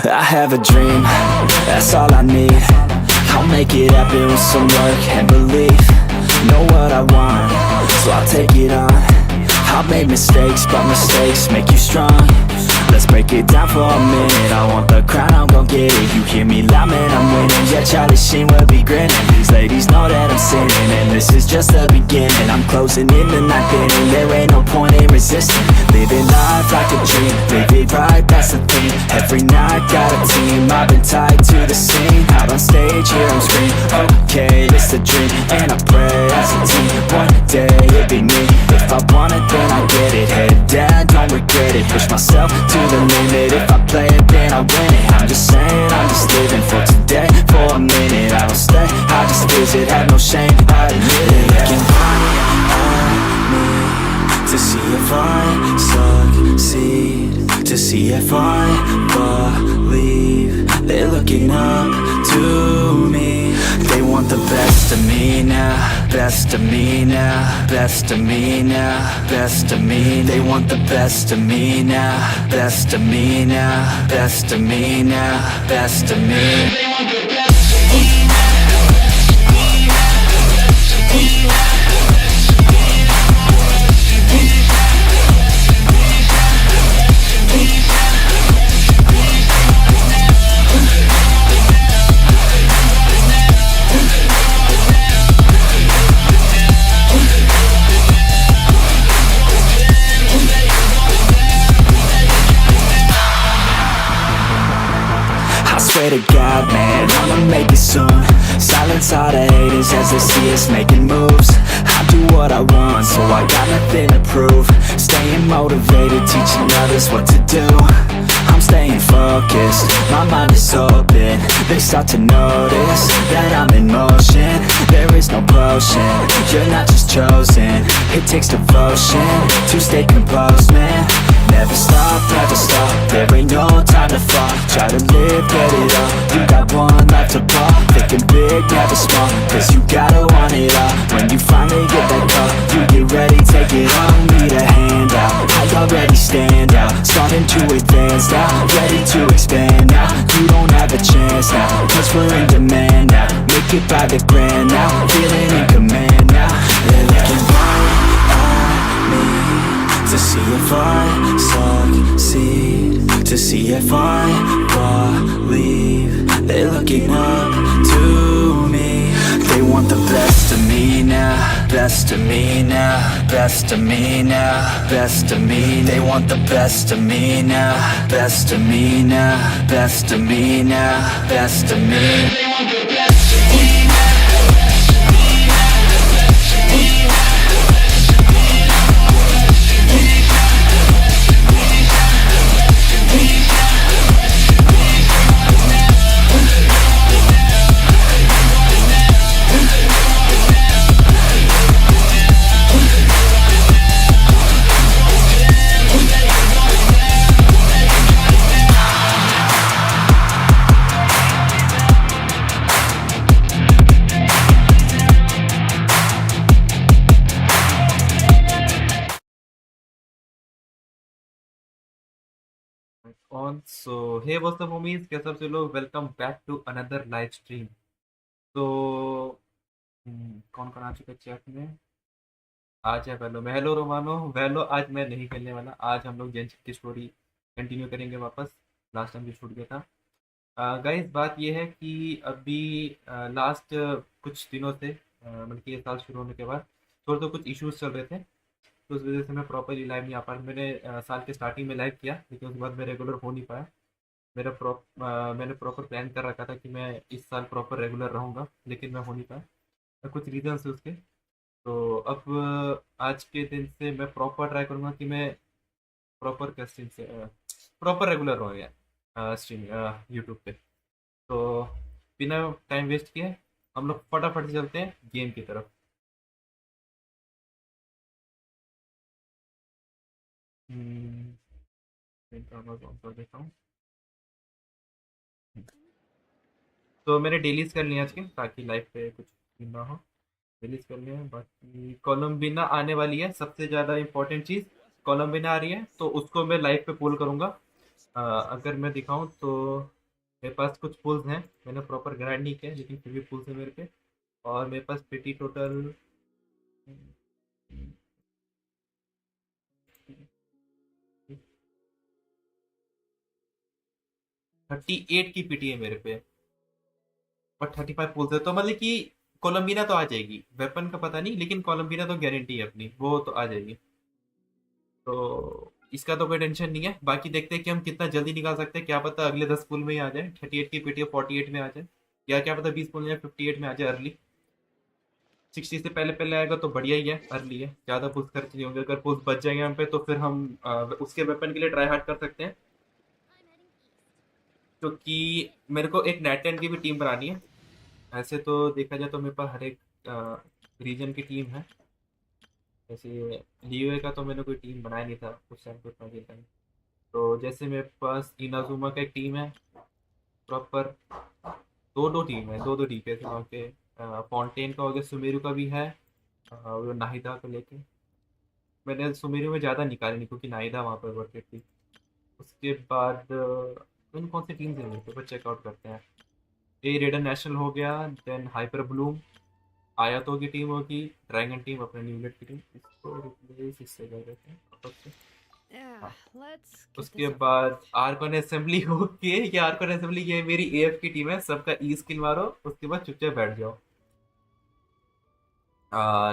I have a dream, that's all I need. I'll make it happen with some work and belief. Know what I want, so I'll take it on. I've made mistakes, but mistakes make you strong. Let's break it down for a minute. I want the crown, I'm gon' get it. You hear me loud, man, I'm winning. Yeah, Charlie Sheen will be grinning. These ladies know that I'm sinning, and this is just the beginning. I'm closing in the ninth inning. There ain't no point in resisting. Living life like a dream, live it right, that's the thing. Every night got a team, I've been tied to the scene. Out on stage, hear them scream, okay, it's a dream. And I pray as a team, one day it'll be me. If I want it, then I get it. Head down, don't regret it. Push myself to the limit. If I play it, then I win it. I'm just saying, I'm just living for today. For a minute, I don't stay, I just visit. Have no shame, I admit it. Looking right at me to see if I succeed, to see if I believe. They're looking up to me. They want the best of me now, best of me now, best of me now, best of me. They want the best of me now, best of me now, best of me now, best of me. They want the best of me now. Swear to God, man, I'ma make it soon. Silence all the haters as they see us making moves. I do what I want, so I got nothing to prove. Staying motivated, teaching others what to do. I'm staying focused, my mind is open. They start to notice that I'm in motion. There is no potion, you're not just chosen. It takes devotion to stay composed, man. Never stop, there ain't no time to fall. Try to live, get it up, you got one life to ball. Thinking big, never small, cause you gotta want it all. When you finally get that call, you get ready, take it on. Need a hand out, I already stand out. Starting to advance now, ready to expand now. You don't have a chance now, cause we're in demand now. Make it by the grand now, feeling in command now. They're looking right at me to see if I succeed, to see if I believe. They're looking up to me. They want the best of me now, best of me now, best of me now, best of me. They want the best of me now, best of me now, best of me now, best of me. They want the best of me. On so hey, what's up homies, कैसे आप लोग? Welcome back to another live stream. तो कौन कौन आ चुका है chat में? आज है वेलो, मैं हेलो रोमानो वेलो. आज मैं नहीं खेलने वाला. आज हम लोग जेंशिन की स्टोरी कंटिन्यू करेंगे वापस, लास्ट टाइम जो छूट गया था. गाइस बात ये है कि अभी लास्ट कुछ दिनों से मतलब कि ये साल शुरू होने के बाद थोड़े तो कुछ इश्यूज चल रहे थे, तो उस वजह से मैं प्रॉपरली लाइव नहीं आ पा रहा. मैंने साल के स्टार्टिंग में लाइव किया, लेकिन उसके बाद मैं रेगुलर हो नहीं पाया. मैंने प्रॉपर प्लान कर रखा था कि मैं इस साल प्रॉपर रेगुलर रहूँगा, लेकिन मैं हो नहीं पाया, कुछ रीज़न है उसके. तो अब आज के दिन से मैं प्रॉपर ट्राई करूँगा कि मैं प्रॉपर स्ट्रीम से प्रॉपर रेगुलर रहूँ यार स्ट्रीम यूट्यूब पे. तो बिना टाइम वेस्ट किए हम लोग फटाफट से चलते हैं गेम की तरफ. अमेज़न पर देता हूँ. तो मैंने डेलीज कर लिया आज के, ताकि लाइफ पे कुछ ना हो. डेलीज कर लिया है. बाकी कोलम्बिना आने वाली है, सबसे ज़्यादा इम्पोर्टेंट चीज़ कोलम्बिना आ रही है, तो उसको मैं लाइव पे पुल करूँगा. अगर मैं दिखाऊं तो मेरे पास कुछ पुल्स हैं, मैंने प्रॉपर ग्राइंड नहीं किया लेकिन फिर भी पुल्स है मेरे पे। और मेरे पास पेटी टोटल 38 की पीटी है मेरे पे, और 35 पुल्स है, तो मतलब कि कोलम्बिना तो आ जाएगी। वेपन का पता नहीं, लेकिन कोलम्बिना तो गारंटी है अपनी, वो तो आ जाएगी। तो इसका तो कोई टेंशन नहीं है। बाकी देखते हैं कि हम कितना जल्दी निकाल सकते हैं, क्या पता अगले 10 पुल में ही आ जाए, 38 की पीटी 48 में आ जाए, या क्या पता 20 पुल में 58 में आ जाए अर्ली। 60 से पहले पहले आएगा तो बढ़िया ही है, अर्ली है, ज़्यादा पुल्स खर्च नहीं होंगे। अगर पुल्स बच जाएंगे हम पे तो फिर हम उसके वेपन के लिए ट्राई हार्ड कर सकते हैं, क्योंकि मेरे को एक नेट की भी टीम बनानी है। ऐसे तो देखा जाए तो मेरे पास हर एक रीजन की टीम है। जैसे लीओए का तो मैंने कोई टीम बनाया नहीं था उस टाइम पे, उतना खेलता नहीं। तो जैसे मेरे पास इनाजुमा का एक टीम है प्रॉपर, दो दो टीम है, दो दो डीपी है वहाँ के। फाउंटेन का हो गया, सुमेरु का भी है, वो नाहिदा को लेके। मैंने सुमेरु में ज़्यादा निकाली नहीं क्योंकि नाहिदा वहाँ पर वर्केट थी। उसके बाद इन कौन सी टीम है मेरे पे, चेकआउट करते हैं। ए रेडन नेशनल हो गया, देन हाइपर ब्लूम, आयातो की टीम होगी, ड्रैगन टीम अपने न्यूलेट की टीम, इसको रिप्लेस इससे कर देते हैं वापस से। Yeah, हाँ। let's get उसके this over बाद with. आर्कन असेंबली होके, ये आर्कन असेंबली, ये मेरी एएफ की टीम है, सबका ई स्किल मारो, उसके बाद चुपचाप बैठ जाओ।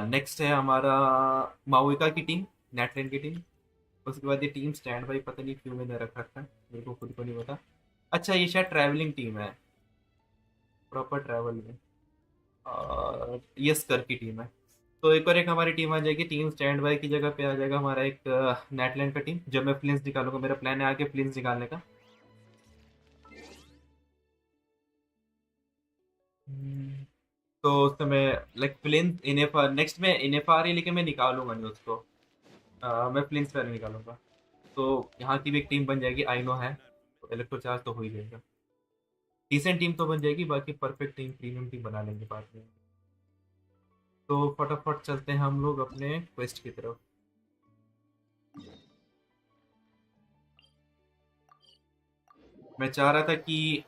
नेक्स्ट है हमारा माउइका की टीम, नेटलैंड की टीम। उसके बाद ये टीम स्टैंड बाई, पता नहीं क्यों मैंने रख रखा है, मेरे को खुद को नहीं पता। अच्छा, ये शायद ट्रैवलिंग टीम है, प्रॉपर ट्रैवल में। और ये स्कर की टीम है। तो एक और एक हमारी टीम आ जाएगी, टीम स्टैंड बाई की जगह पे आ जाएगा हमारा एक नेटलैंड का टीम। जब मैं फ्लिंस निकालूंगा, मेरा प्लान है आगे फ्लिंस निकालने का। हम्म, तो उस समय लाइक फ्लिंस इनेफा नेक्स्ट में, इनेफा आ रही है लेकिन मैं निकालूंगा नहीं उसको। मैं फ्लिंस पहले निकालूंगा। तो यहाँ की भी एक टीम बन जाएगी, आई नो है, तो इलेक्ट्रो चार्ज तो हो ही जाएगा। डिसेंट टीम तो बन जाएगी, बाकी परफेक्ट टीम, प्रीमियम टीम बना लेंगे बाद में। तो फटाफट चलते हैं हम लोग अपने क्वेस्ट की तरफ। मैं चाह रहा था कि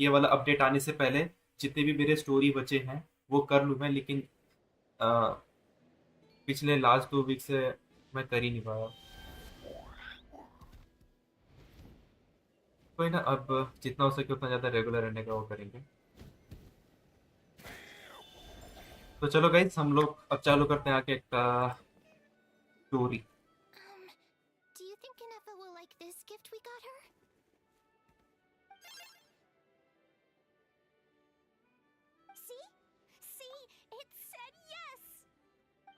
ये वाला अपडेट आने से पहले जितने भी मेरे स्टोरी बचे हैं वो कर लूँ मैं, लेकिन अ, पिछले लास्ट 2 वीक से मैं कर ही नहीं पाया। कोई ना, अब जितना हो सके उतना ज़्यादा रेगुलर रहने का वो करेंगे। तो चलो गाइस, हम लोग अब चालू करते हैं आके एक story. Do you think Kanefa will like this gift we got her? See? See? It said yes!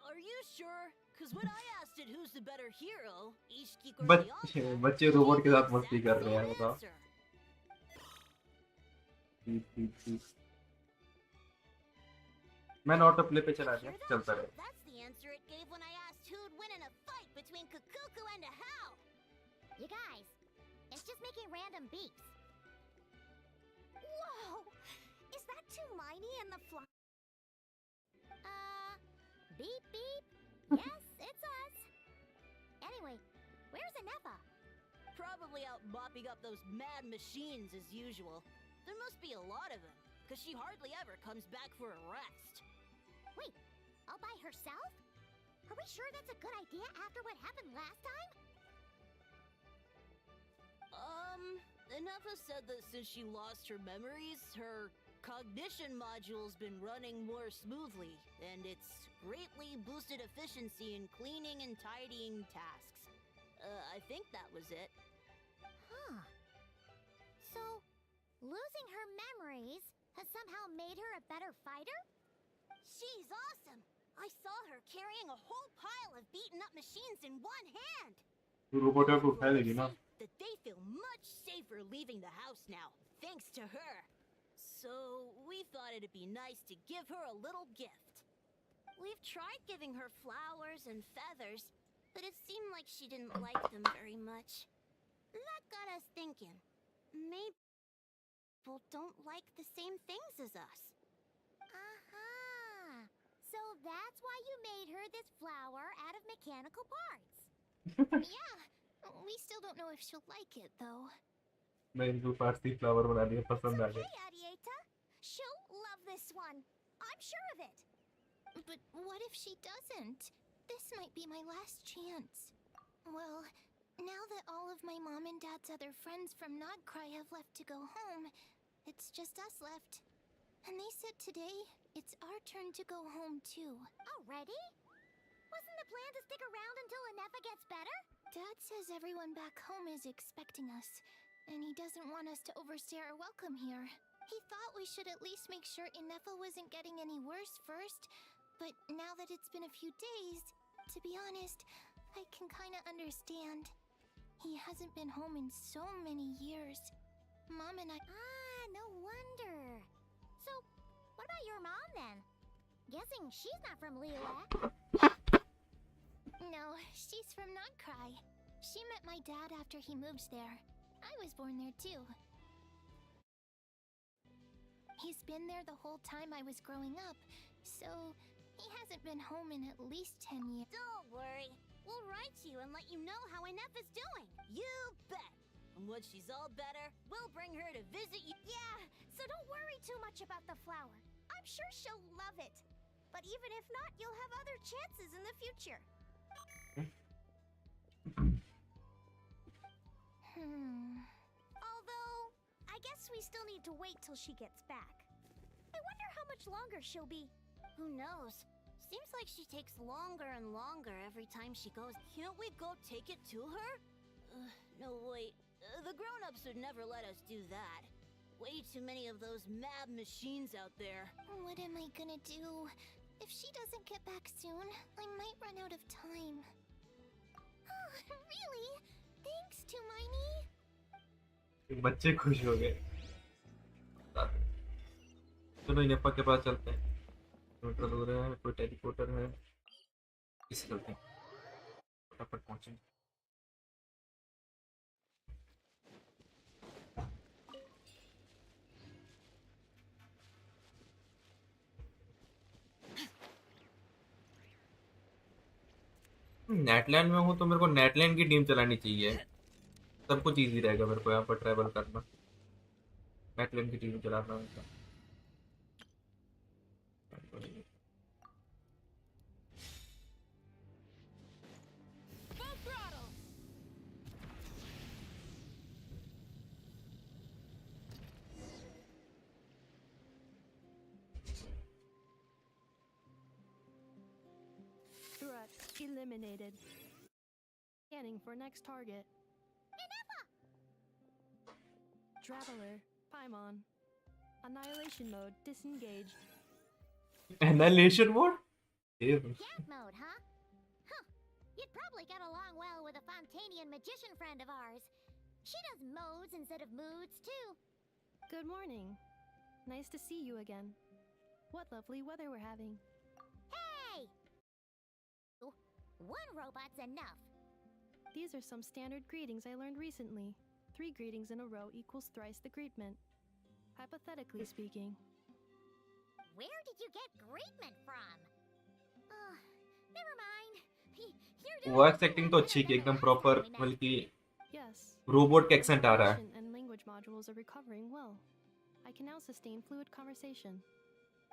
Are you sure? Because when I asked it who's the better hero, Ishiki or बच्चे Ryota, बच्चे it robot के gave साथ the मस्ती exact कर रहे same हैं, बताओ। answer. मैं ऑटो प्ले पे चला गया, Hear that? चलता रहे। That's the answer it gave when I asked who'd win in a fight between Kukuku and a How. You guys, it's just making random beeps. Whoa! Is that Tumaini and the fly? Beep beep. Yes, it's us. Anyway, where's Anefa? Probably out mopping up those mad machines as usual. There must be a lot of them, because she hardly ever comes back for a rest. Wait, all by herself? Are we sure that's a good idea after what happened last time? Inefa said that since she lost her memories, her cognition module's been running more smoothly, and it's greatly boosted efficiency in cleaning and tidying tasks. I think that was it. Huh. So, losing her memories has somehow made her a better fighter? She's awesome! I saw her carrying a whole pile of beaten up machines in one hand! Robot को उठा Everyone लेगी ना। said that they feel much safer leaving the house now, thanks to her. So, we thought it'd be nice to give her a little gift. We've tried giving her flowers and feathers, but it seemed like she didn't like them very much. That got us thinking. Maybe people don't like the same things as us. Aha! So that's why you made her this flower out of mechanical parts. Yeah, We still don't know if she'll like it, though. मैं इनको party flower बना दिया, पसंद आ गया. Okay, Arieta. She'll love this one. I'm sure of it. But what if she doesn't? This might be my last chance. Well, now that all of my mom and dad's other friends from Nodcry have left to go home, it's just us left. And they said today, it's our turn to go home too. Already? Wasn't the plan to stick around until Inefa gets better? Dad says everyone back home is expecting us, and he doesn't want us to overstay our welcome here. He thought we should at least make sure Inefa wasn't getting any worse first, but now that it's been a few days, to be honest, I can kinda understand. He hasn't been home in so many years. Mom and I... Ah, no wonder. So, what about your mom then? Guessing she's not from Liyue. No, she's from Nodcry. She met my dad after he moved there. I was born there too. He's been there the whole time I was growing up, so he hasn't been home in at least 10 years. Don't worry. We'll write to you and let you know how Inefa's doing. You bet. And once she's all better, we'll bring her to visit you. Yeah, so don't worry too much about the flower. I'm sure she'll love it. But even if not, you'll have other chances in the future. Although, I guess we still need to wait till she gets back. I wonder how much longer she'll be. Who knows? Seems like she takes longer and longer every time she goes. Can't we go take it to her? No, wait. The grown-ups would never let us do that. Way too many of those mad machines out there. What am I gonna do? If she doesn't get back soon, I might run out of time. Oh, really? Thanks, Tumaini. बच्चे खुश हो गए. चलो इनेफा के पास चलते हैं. Teleporter दूर है, कोई टेलीपोर्टर है, किसे चलते हैं, फटाफट पहुंचेंगे. नेटलैंड में हूँ तो मेरे को नेटलैंड की टीम चलानी चाहिए. सब कुछ इजी रहेगा मेरे को यहाँ पर ट्रैवल करना. नेटलैंड की टीम चलाना होगा. Threat eliminated. Scanning for next target. Traveler, Paimon. Annihilation mode disengaged. Annihilation mode? Cat mode, huh? Huh. You'd probably get along well with a Fontanian magician friend of ours. She does modes instead of moods, too. Good morning. Nice to see you again. What lovely weather we're having. Hey! One robot's enough. These are some standard greetings I learned recently. 3 greetings in a row equals thrice the greetment. Hypothetically speaking. Where did you get greetment from? Never mind. You're doing voice acting तो अच्छी की एकदम proper, बल्कि Yes. Robot का accent आ रहा है. And language modules are recovering well. I can now sustain fluid conversation.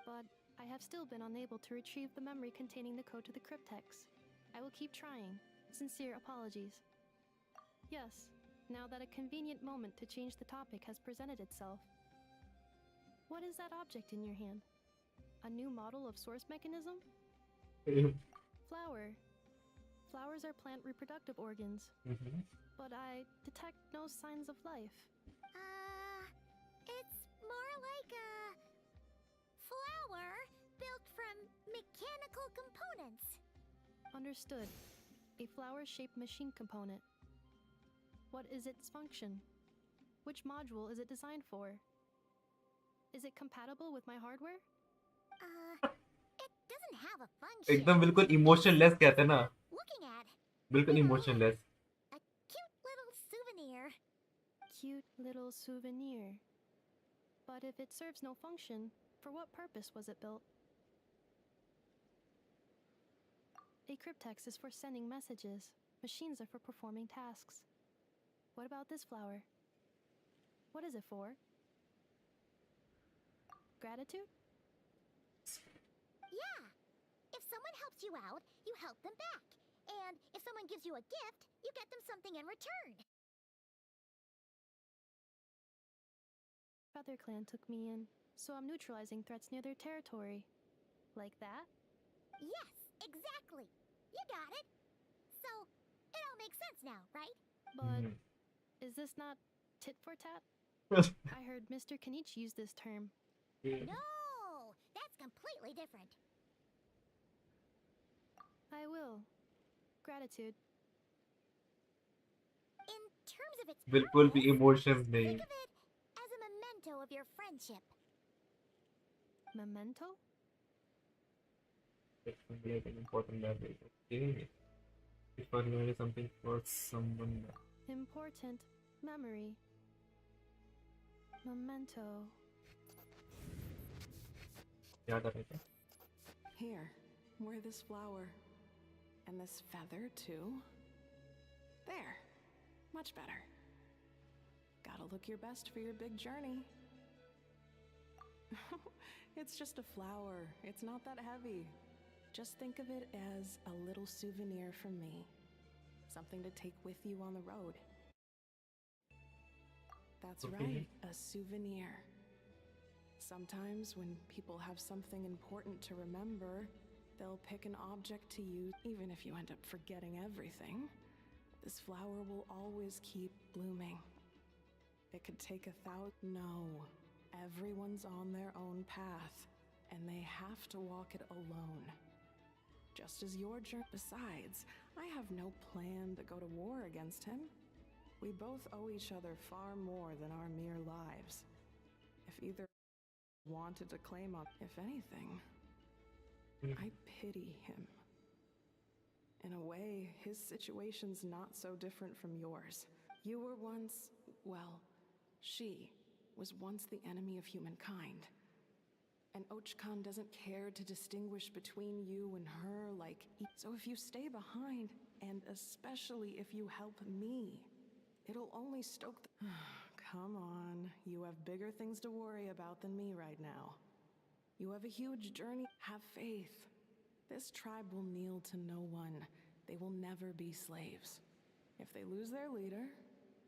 But I have still been unable to retrieve the memory containing the code to the cryptex. I will keep trying. Sincere apologies. Yes, now that a convenient moment to change the topic has presented itself. What is that object in your hand? A new model of source mechanism? Flower. Flowers are plant reproductive organs. But I detect no signs of life. It's more like a flower built from mechanical components. Understood. A flower-shaped machine component. What is its function? Which module is it designed for? Is it compatible with my hardware? It doesn't have a function. एकदम बिल्कुल emotionless कहते हैं ना. Looking at बिल्कुल emotionless. a cute little souvenir. Cute little souvenir. But if it serves no function, for what purpose was it built? A cryptex is for sending messages. Machines are for performing tasks. What about this flower? What is it for? Gratitude? Yeah. If someone helps you out, you help them back. And if someone gives you a gift, you get them something in return. Feather Clan took me in, so I'm neutralizing threats near their territory. Like that? Yes, exactly. You got it. So, it all makes sense now, right? But is this not tit for tat? I heard Mr. Kanichi use this term. No, that's completely different. I will. Gratitude. In terms of its बिल्कुल भी purpose, emotions नहीं. think of it as a memento of your friendship. Memento? It's like an important level. Okay. If I remember something for someone. Important memory. Memento. याद आ रहा है. Here, wear this flower. And this feather, too. There. Much better. Gotta look your best for your big journey. It's just a flower. It's not that heavy. Just think of it as a little souvenir from me. Something to take with you on the road. That's Okay. right, a souvenir. Sometimes when people have something important to remember, they'll pick an object to use, even if you end up forgetting everything. This flower will always keep blooming. It could take 1,000. No, everyone's on their own path, and they have to walk it alone. Just as your journey. Besides, I have no plan to go to war against him. We both owe each other far more than our mere lives. If either wanted to claim up, if anything, I pity him. In a way, his situation's not so different from yours. You were once, well, she was once the enemy of humankind. And Ochkan doesn't care to distinguish between you and her like... So if you stay behind, and especially if you help me, it'll only stoke the... Come on, you have bigger things to worry about than me right now. You have a huge journey. Have faith. This tribe will kneel to no one. They will never be slaves. If they lose their leader,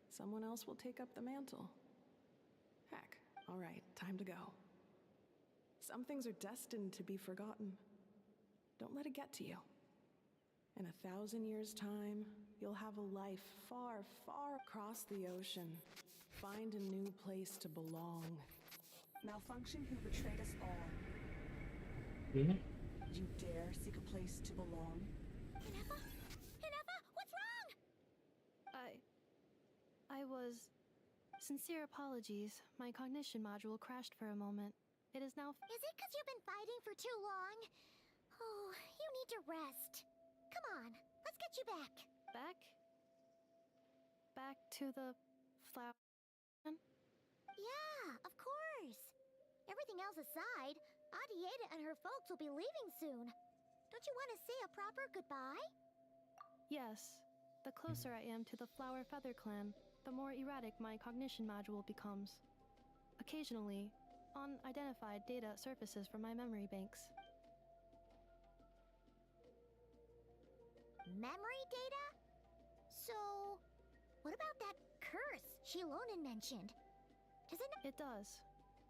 someone else will take up the mantle. Heck, all right, time to go. Some things are destined to be forgotten. Don't let it get to you. In 1,000 years' time, you'll have a life far, far across the ocean. Find a new place to belong. Malfunction who betrayed us all. You dare seek a place to belong? Hinefa? Hinefa, what's wrong? I was... Sincere apologies. My cognition module crashed for a moment. It is now... Is it because you've been fighting for too long? Oh, you need to rest. Come on, let's get you back. Back? Back to the... flower... Yeah, of course. Everything else aside, Adieta and her folks will be leaving soon. Don't you want to say a proper goodbye? Yes. The closer I am to the Flower Feather Clan, the more erratic my cognition module becomes. Occasionally, unidentified data surfaces from my memory banks. Memory data? So, what about that curse Shilonen mentioned? Does it It does.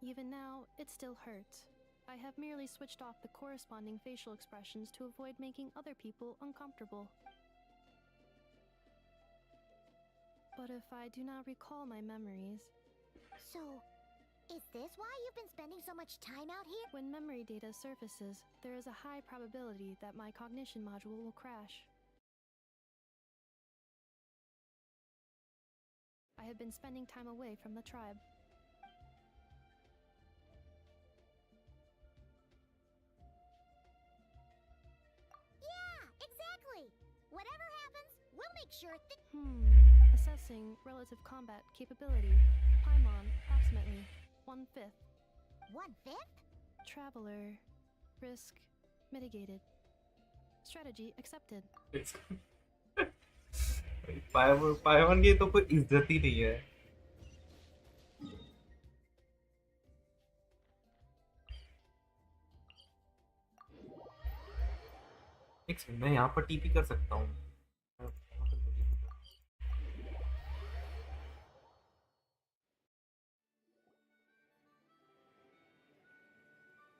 Even now, it still hurts. I have merely switched off the corresponding facial expressions to avoid making other people uncomfortable. But if I do not recall my memories, So, is this why you've been spending so much time out here? when memory data surfaces, there is a high probability that my cognition module will crash. I have been spending time away from the tribe. Yeah, exactly. Whatever happens, we'll make sure Assessing relative combat capability. Paimon, approximately 1/5. 1/5? Traveler. Risk mitigated. Strategy accepted. It's पायवन की तो कोई इज्जत ही नहीं है। एक second, मैं यहाँ पर टीपी कर सकता हूँ।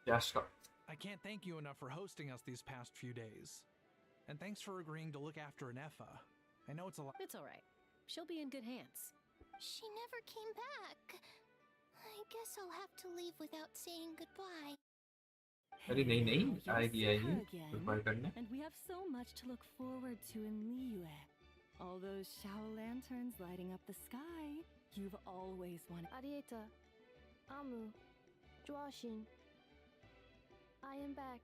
Yashka. I can't thank you enough for hosting us these past few days. And thanks for agreeing to look after Anefa. I know it's a lot. It's alright. She'll be in good hands. She never came back. I guess I'll have to leave without saying goodbye. अरे नहीं नहीं, You'll आएगी see आएगी her again. गोodbye करने। And we have so much to look forward to in Liyue. All those Shao lanterns lighting up the sky. You've always wanted. Arieta, Amu, Joashin. I am back.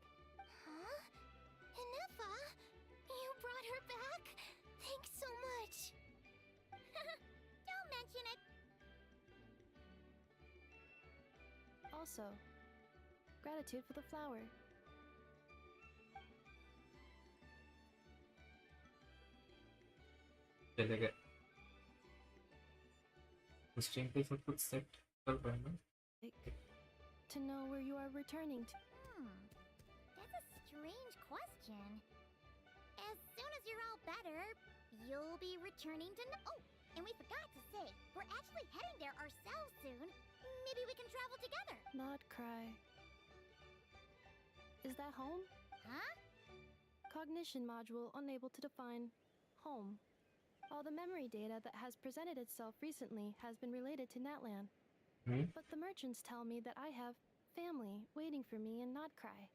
Huh? Inefa? You brought her back? Thanks so much. Don't mention it. Also, gratitude for the flower. चले गए। Stream पे सब कुछ set कर रहे हैं। To know where you are returning to. That's a strange question. As soon as you're all better, you'll be returning to... Oh, and we forgot to say, we're actually heading there ourselves soon. Maybe we can travel together. Not cry. Is that home? Huh? Cognition module unable to define home. All the memory data that has presented itself recently has been related to Natlan. But the merchants tell me that I have family waiting for me in Notcry.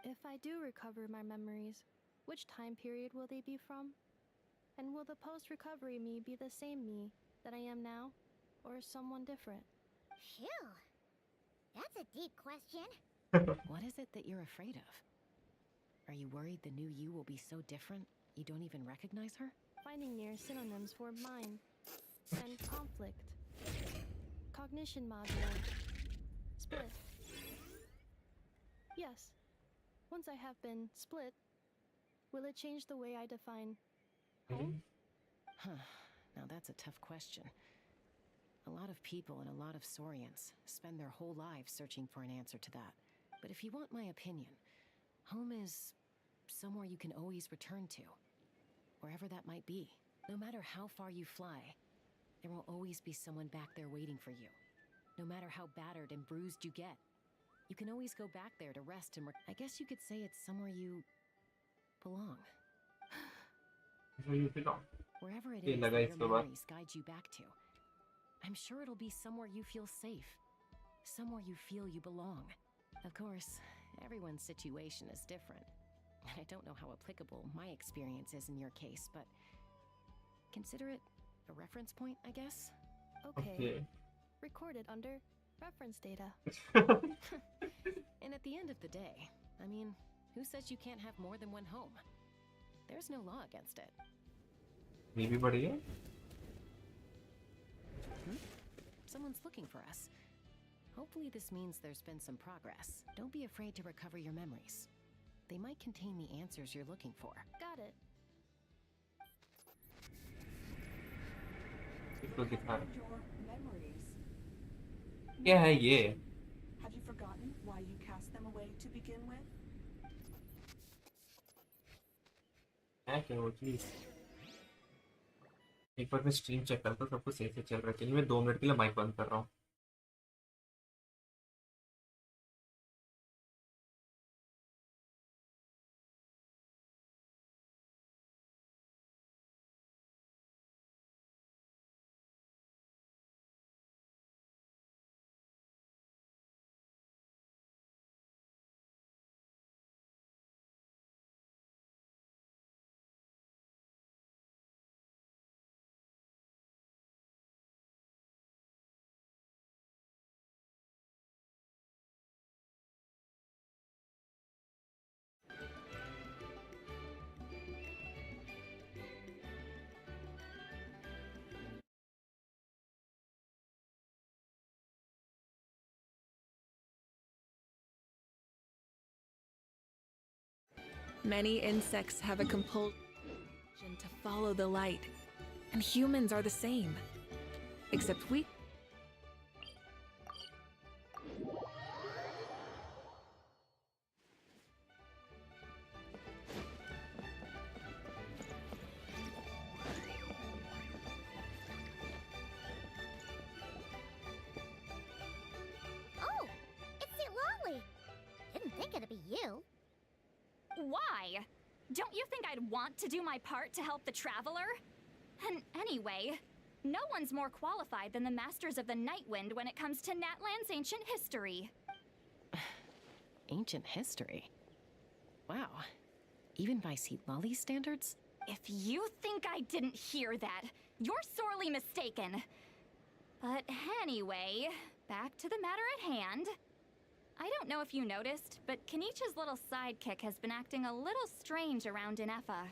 If I do recover my memories, which time period will they be from? And will the post-recovery me be the same me that I am now, or someone different? Phew. That's a deep question. What is it that you're afraid of? Are you worried the new you will be so different you don't even recognize her? Finding near synonyms for mind and conflict. Cognition module. Split. Yes. Once I have been split, will it change the way I define home? Huh. Now that's a tough question. A lot of people and a lot of Saurians spend their whole lives searching for an answer to that. But if you want my opinion, home is somewhere you can always return to. Wherever that might be. No matter how far you fly, there will always be someone back there waiting for you. No matter how battered and bruised you get, you can always go back there to rest and I guess you could say it's somewhere you belong. Wherever it is that your memories guide you back to, I'm sure it'll be somewhere you feel safe. Somewhere you feel you belong. Of course, everyone's situation is different. I don't know how applicable my experience is in your case, but consider it a reference point, I guess? Okay. Recorded under reference data. And at the end of the day, I mean, who says you can't have more than one home? There's no law against it. Maybe बढ़िया। Someone's looking for us. Hopefully this means there's been some progress. Don't be afraid to recover your memories. They might contain the answers you're looking for. Got it. इसको दिखा रहा। Your memories. क्या है ये? Have you forgotten why you cast them away to begin with? है क्या वो चीज? एक बार मैं स्ट्रीम चेक करता हूँ, सब कुछ सही से चल रहा है। चलिए मैं 2 मिनट के लिए माइक बंद कर रहा हूँ। Many insects have a compulsion to follow the light, And humans are the same. Except we... Oh, it's Lolly. Didn't think it'd be you. Why? Don't you think I'd want to do my part to help the Traveler? And anyway, no one's more qualified than the Masters of the Nightwind when it comes to Natlan's ancient history. Ancient history? Wow. Even by Lolly standards? If you think I didn't hear that, you're sorely mistaken. But anyway, back to the matter at hand. I don't know if you noticed, but Kenichi's little sidekick has been acting a little strange around Inefa.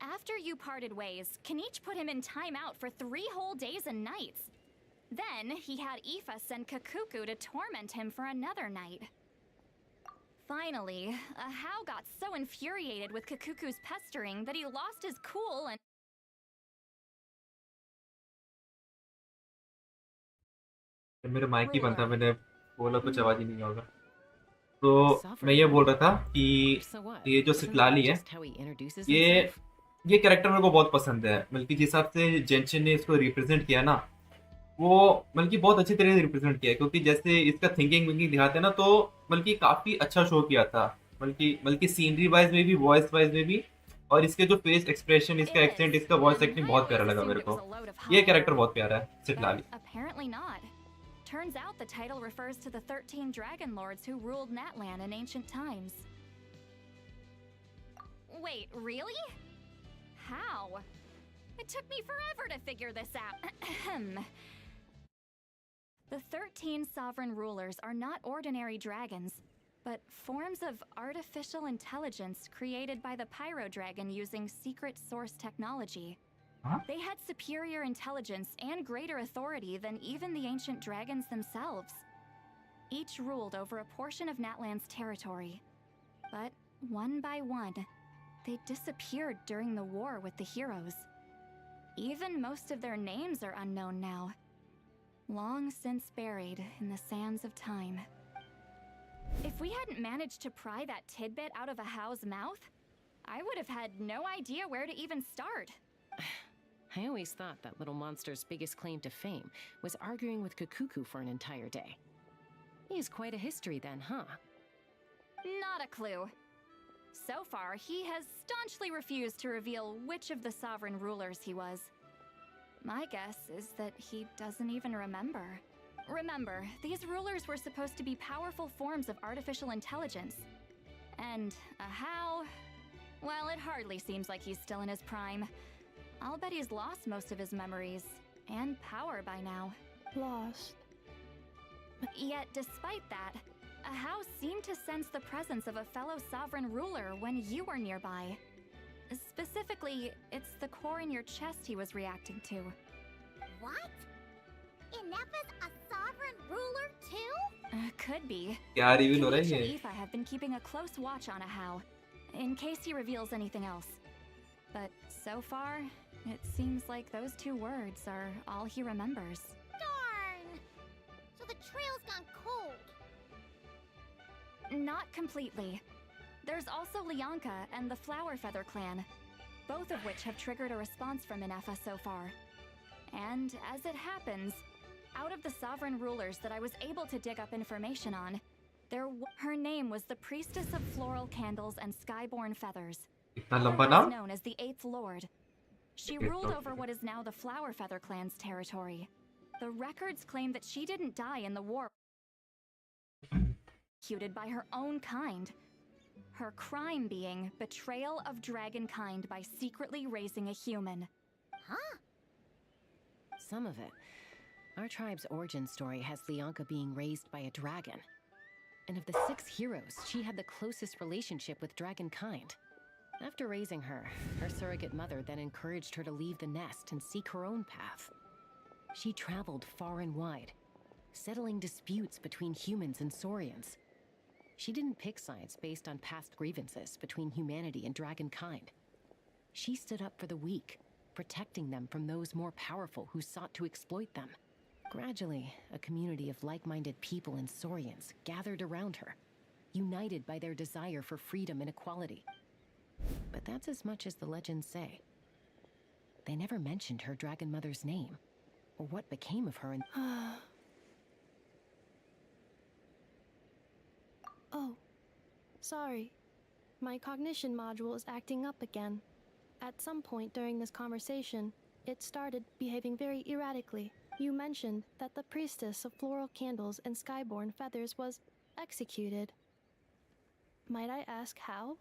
After you parted ways, Kenichi put him in timeout for 3 whole days and nights. Then, he had Aoife send Kakuku to torment him for another night. Finally, Ahau got so infuriated with Kakuku's pestering that he lost his cool and... मेरे mic ही बंद था, मैंने बोला कुछ आवाज ही नहीं होगा। तो मैं ये बोल रहा था कि ये जो सितलाली है, ये कैरेक्टर मेरे को बहुत पसंद है। बल्कि जिस हिसाब से जेंशिन ने इसको रिप्रेजेंट किया ना, वो बल्कि बहुत अच्छी तरह से रिप्रेजेंट किया है। क्योंकि जैसे इसका थिंकिंग विंकिंग दिखाते हैं ना, तो बल्कि काफी अच्छा शो किया था। बल्कि सीनरी वाइज में भी, वॉइस वाइज में भी, और इसके जो फेस एक्सप्रेशन, इसका एक्सेंट, इसका वॉइस एक्टिंग बहुत प्यारा लगा मेरे को। ये कैरेक्टर बहुत प्यारा है, सितलाली। Apparently not. Turns out the title refers to the 13 Dragon Lords who ruled Natlan in ancient times. Wait, really? How? It took me forever to figure this out. The 13 sovereign rulers are not ordinary dragons, but forms of artificial intelligence created by the Pyro Dragon using secret source technology. Huh? They had superior intelligence and greater authority than even the ancient dragons themselves. Each ruled over a portion of Natlan's territory. But one by one, they disappeared during the war with the heroes. Even most of their names are unknown now. Long since buried in the sands of time. If we hadn't managed to pry that tidbit out of Ahau's mouth, I would have had no idea where to even start. I always thought that little monster's biggest claim to fame was arguing with Kakuku for an entire day. He has quite a history then, huh? Not a clue. So far, he has staunchly refused to reveal which of the sovereign rulers he was. My guess is that he doesn't even remember. Remember, these rulers were supposed to be powerful forms of artificial intelligence. And Ahau... well, it hardly seems like he's still in his prime. I'll bet he's lost most of his memories and power by now. Lost. Yet, despite that, Ahau seemed to sense the presence of a fellow sovereign ruler when you were nearby. Specifically, it's the core in your chest he was reacting to. What? Inefa's a sovereign ruler too? Could be. क्या reveal हो रहा है Kenichi and ये? Aoife have been keeping a close watch on Ahau, in case he reveals anything else. But so far, it seems like those 2 words are all he remembers. Darn! So the trail's gone cold. Not completely. There's also Lianka and the Flower Feather clan, both of which have triggered a response from Inefa so far. And as it happens, out of the sovereign rulers that I was able to dig up information on, her name was the Priestess of Floral Candles and Skyborn Feathers. इतना लंबा otherwise नाम? known as the 8th Lord. She Okay, ruled okay. over what is now the Flower Feather clan's territory. The records claim that she didn't die in the war executed by her own kind. Her crime being betrayal of dragonkind by secretly raising a human. Huh? Some of it. Our tribe's origin story has Lianka being raised by a dragon. and of the 6 heroes, she had the closest relationship with dragonkind. After raising her, her surrogate mother then encouraged her to leave the nest and seek her own path. She traveled far and wide, settling disputes between humans and saurians. She didn't pick sides based on past grievances between humanity and dragonkind. She stood up for the weak, protecting them from those more powerful who sought to exploit them. Gradually, a community of like-minded people and saurians gathered around her, united by their desire for freedom and equality. But that's as much as the legends say. They never mentioned her dragon mother's name, or what became of her in... Oh, sorry. My cognition module is acting up again. At some point during this conversation, it started behaving very erratically. You mentioned that the priestess of floral candles and skyborn feathers was executed. Might I ask how?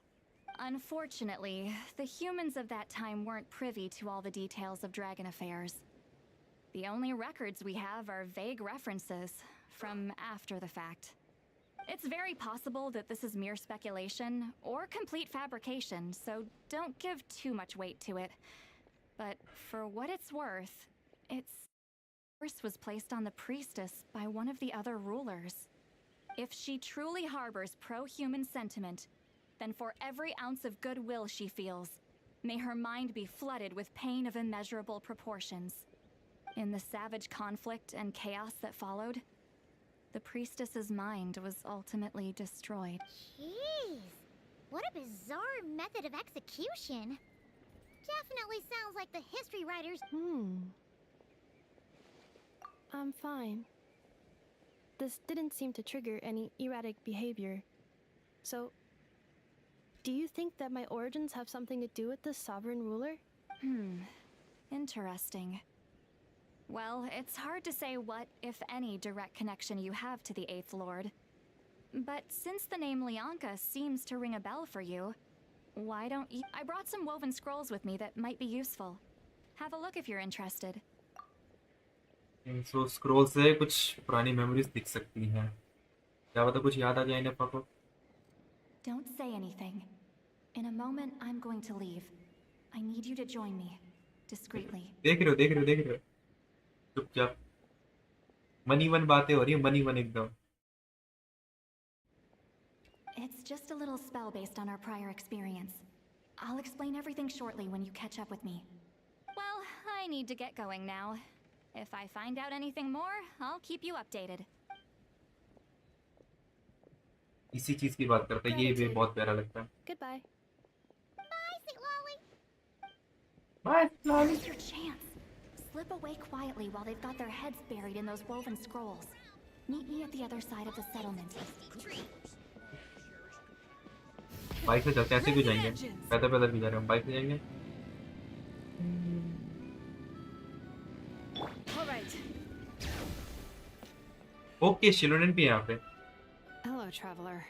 Unfortunately, the humans of that time weren't privy to all the details of dragon affairs. The only records we have are vague references from after the fact. It's very possible that this is mere speculation or complete fabrication, so don't give too much weight to it. But for what it's worth, its curse was placed on the priestess by one of the other rulers. If she truly harbors pro-human sentiment, then for every ounce of goodwill she feels, may her mind be flooded with pain of immeasurable proportions. In the savage conflict and chaos that followed, the priestess's mind was ultimately destroyed. Jeez, what a bizarre method of execution. Definitely sounds like the history writers. I'm fine. This didn't seem to trigger any erratic behavior. So, do you think that my origins have something to do with this sovereign ruler? Interesting. Well, it's hard to say what, if any, direct connection you have to the 8th Lord. But since the name Lianka seems to ring a bell for you, why don't you... I brought some woven scrolls with me that might be useful. Have a look if you're interested. So scroll से कुछ पुरानी memories दिख सकती हैं. क्या पता कुछ याद आ जाए इन्हें पापा. Don't say anything. In a moment, I'm going to leave. I need you to join me, discreetly. देख रहे हो. चुपचाप. मनी वन बातें हो रही है, मनी वन एकदम. It's just a little spell based on our prior experience. I'll explain everything shortly when you catch up with me. Well, I need to get going now. If I find out anything more, I'll keep you updated. इसी चीज की बात करते हैं. ये भी बहुत प्यारा लगता है. Goodbye. Bye, Sweet Lolly. Bye, Lolly. Here's your chance. Slip away quietly while they've got their heads buried in those woven scrolls. Meet me at the other side of the settlement. Bike से चलते ऐसे क्यों जाएंगे? पैदल भी जा रहे हैं. बाइक से जाएंगे. All right. ओके, शिलोनेन भी है यहाँ पे. Hello, traveler.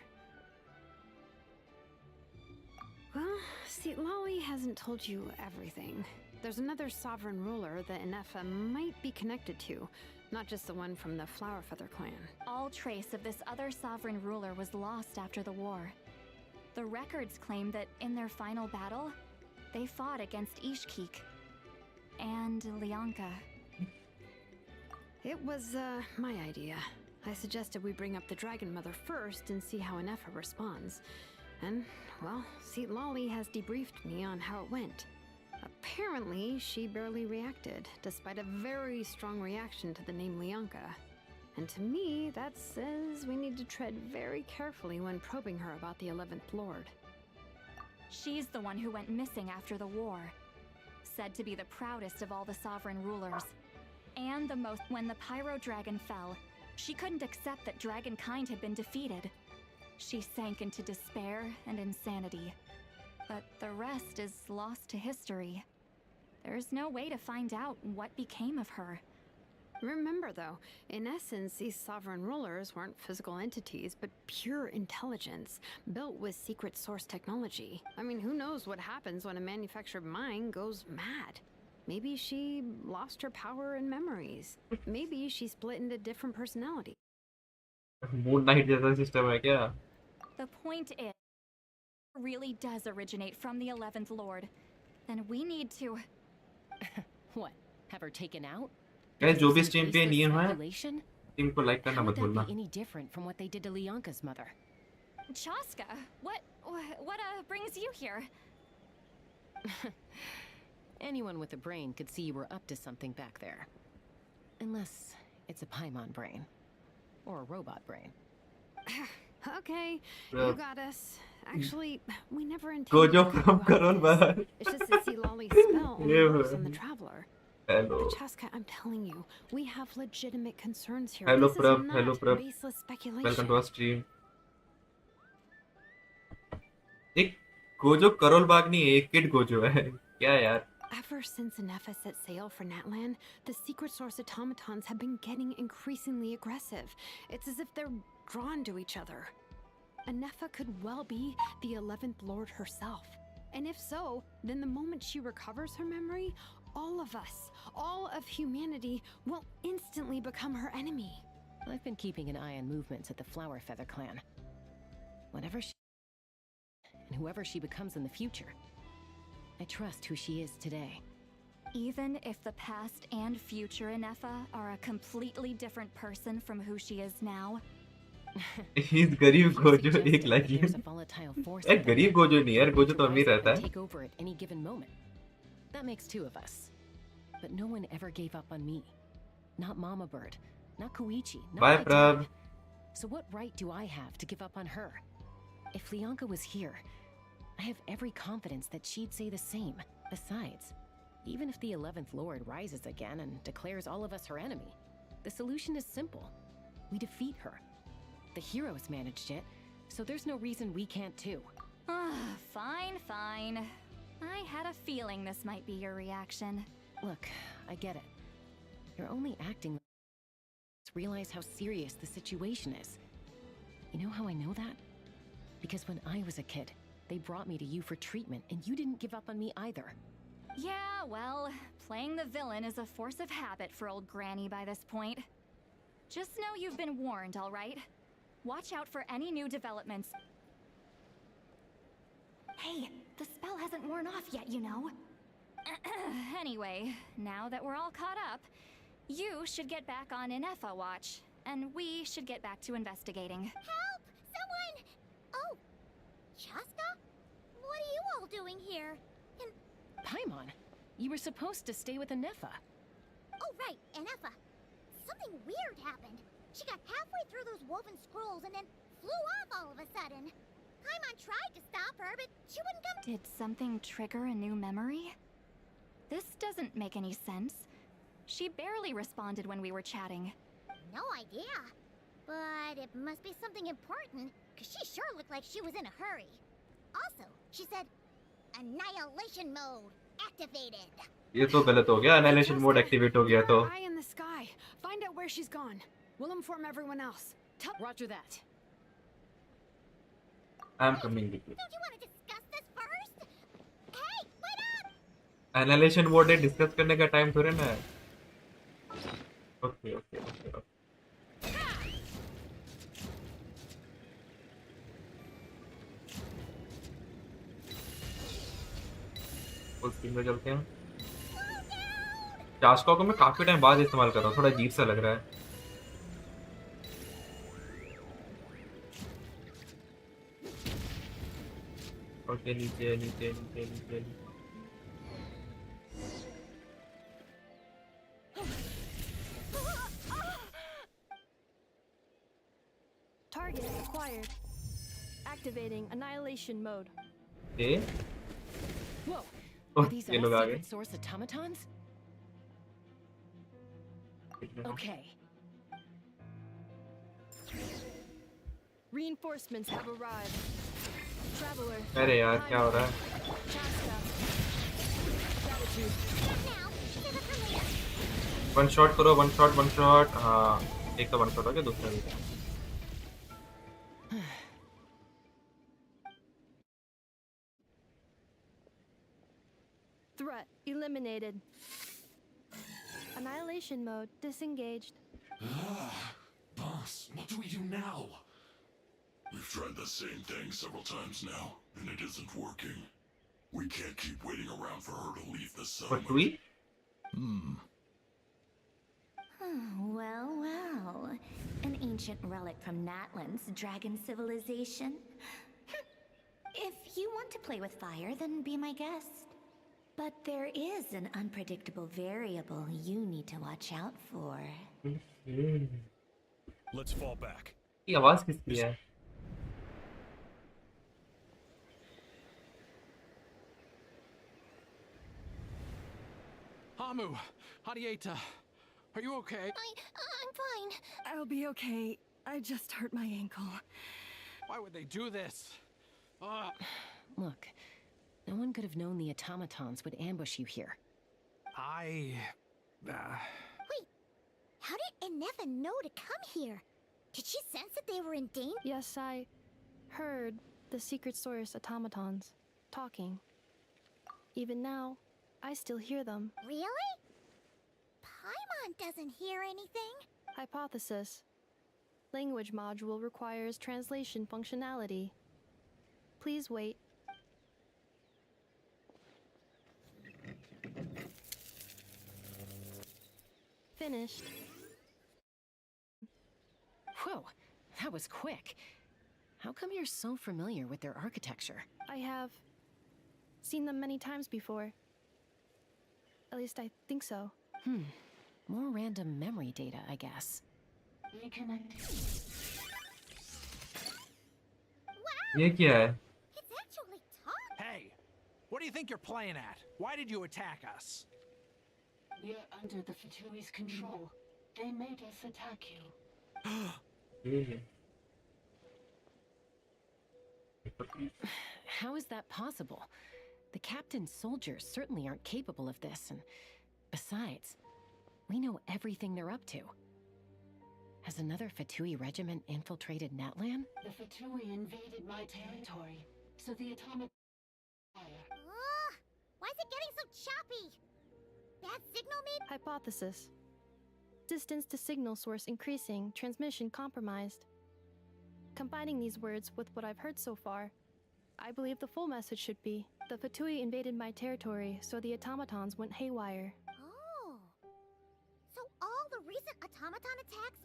Well, see, Lolly hasn't told you everything. There's another sovereign ruler that Inefa might be connected to, not just the one from the Flowerfeather clan. All trace of this other sovereign ruler was lost after the war. The records claim that in their final battle, they fought against Ishkik and Lianka. It was, my idea. I suggested we bring up the Dragon Mother first and see how Inefa responds. And, well, see, Lolly has debriefed me on how it went. Apparently, she barely reacted, despite a very strong reaction to the name Lianka. And to me, that says we need to tread very carefully when probing her about the 11th Lord. She's the one who went missing after the war. Said to be the proudest of all the sovereign rulers. And the most... When the Pyro Dragon fell, she couldn't accept that dragonkind had been defeated. She sank into despair and insanity. But the rest is lost to history. There's no way to find out what became of her. Remember, though, in essence, these sovereign rulers weren't physical entities, but pure intelligence, built with secret source technology. I mean, who knows what happens when a manufactured mind goes mad? Maybe she lost her power and memories. Maybe she split into different personalities. Moon night जैसा system है क्या? The point is, really does originate from the 11th Lord. Then we need to. What? Have her taken out? Guys, जो भी Because stream of पे baseless नहीं है speculation? Team को like करना How मत would that भूलना. be any different from what they did to Lianka's mother? Chaska, what brings you here? Anyone with a brain could see you were up to something back there. Unless it's a Paimon brain. Or a robot brain. Okay, Yeah. you got us. Actually, we never Gojo intended to from go Karon after this. Bahar. It's just that Lolly's spell only Yeah. works on the Traveler. Hello. But Chaska, I'm telling you, we have legitimate concerns here. Hello, This Prab. is not Hello, Prab. baseless speculation. Welcome to our stream. एक Gojo Karol Bagh नहीं है, एक kid Gojo है. क्या यार? Ever since Anefa set sail for Natlan, the secret source automatons have been getting increasingly aggressive. It's as if they're drawn to each other. Anefa could well be the 11th Lord herself. And if so, then the moment she recovers her memory, all of us, all of humanity, will instantly become her enemy. I've been keeping an eye on movements at the Flower Feather clan. Whatever she... and whoever she becomes in the future, I trust who she is today. Even if the past and future Inefa are a completely different person from who she is now. He's गरीब Gojo एक like ये. There's a volatile force एक गरीब Gojo नहीं यार, Gojo तो अमीर रहता है. take over at any given moment. That makes two of us. But no one ever gave up on me. Not Mama Bird, not Koichi, not Bye, my Prab. dad. So what right do I have to give up on her? If Lianka was here, I have every confidence that she'd say the same. Besides, even if the 11th Lord rises again and declares all of us her enemy, the solution is simple. We defeat her. The heroes managed it, so there's no reason we can't too. Fine, fine. I had a feeling this might be your reaction. Look, I get it. You're only acting to realize how serious the situation is. You know how I know that? Because when I was a kid, they brought me to you for treatment, and you didn't give up on me either. Yeah, well, playing the villain is a force of habit for old Granny by this point. Just know you've been warned, all right? Watch out for any new developments. Hey, the spell hasn't worn off yet, you know. Anyway, now that we're all caught up, you should get back on Inefa watch, and we should get back to investigating. Help! Someone! Oh, Chaska? What are you all doing here? And Paimon, you were supposed to stay with Anefa. oh right, Anefa. Something weird happened. She got halfway through those woven scrolls and then flew off all of a sudden. Paimon tried to stop her, but she wouldn't come. Did something trigger a new memory? This doesn't make any sense. She barely responded when we were chatting. No idea. But it must be something important, because she sure looked like she was in a hurry. Also, she said, Annihilation mode activated. ये तो गलत हो गया. Annihilation mode activate हो गया तो. Eye in the sky. Find out where she's gone. We'll inform everyone else. Roger that. I'm coming with you. Don't you want to discuss this first? Hey, wait up! Annihilation mode है, discuss करने का time थोड़े ना है. Okay. Full screen में चलते हैं. चास्का को मैं काफी टाइम बाद इस्तेमाल कर रहा हूँ, थोड़ा अजीब सा लग रहा है. ओके नीचे. Target acquired. Activating annihilation mode. A Whoa! Oh Are these ये all लोग आ गए. secret source automatons? Okay. Reinforcements have arrived. Traveler. अरे यार क्या हो रहा है. Chaska. Gratitude. Now, save it for later. One shot करो. One shot. हाँ एक तो वन शॉट हो गया, दूसरा भी. Threat eliminated. Annihilation mode disengaged. boss. What do we do now? We've tried the same thing several times now, and it isn't working. We can't keep waiting around for her to leave the settlement. But we? Well. An ancient relic from Natlan's dragon civilization. If you want to play with fire, then be my guest. But there is an unpredictable variable you need to watch out for. Let's fall back. ये आवाज किसकी है? Hamu, Hadieta, are you okay? I'm fine. I'll be okay. I just hurt my ankle. Why would they do this? Look, no one could have known the automatons would ambush you here. I... Wait, how did Enefa know to come here? Did she sense that they were in danger? Yes, I heard the secret source automatons talking. Even now, I still hear them. Really? Paimon doesn't hear anything. Hypothesis. Language module requires translation functionality. Please wait. Finished. Whoa, that was quick. How come you're so familiar with their architecture? I have seen them many times before. At least I think so. More random memory data, I guess. ये क्या है? It's actually talking. Hey, what do you think you're playing at? Why did you attack us? We're under the Fatui's control. They made us attack you. How is that possible? The captain's soldiers certainly aren't capable of this, and besides, we know everything they're up to. Has another Fatui regiment infiltrated Natlan? The Fatui invaded my territory, so the atomic fire. Why is it getting so choppy? Bad signal maybe? Hypothesis. Distance to signal source increasing, transmission compromised. Combining these words with what I've heard so far, I believe the full message should be, the Fatui invaded my territory, so the automatons went haywire. Oh. So all the recent automaton attacks,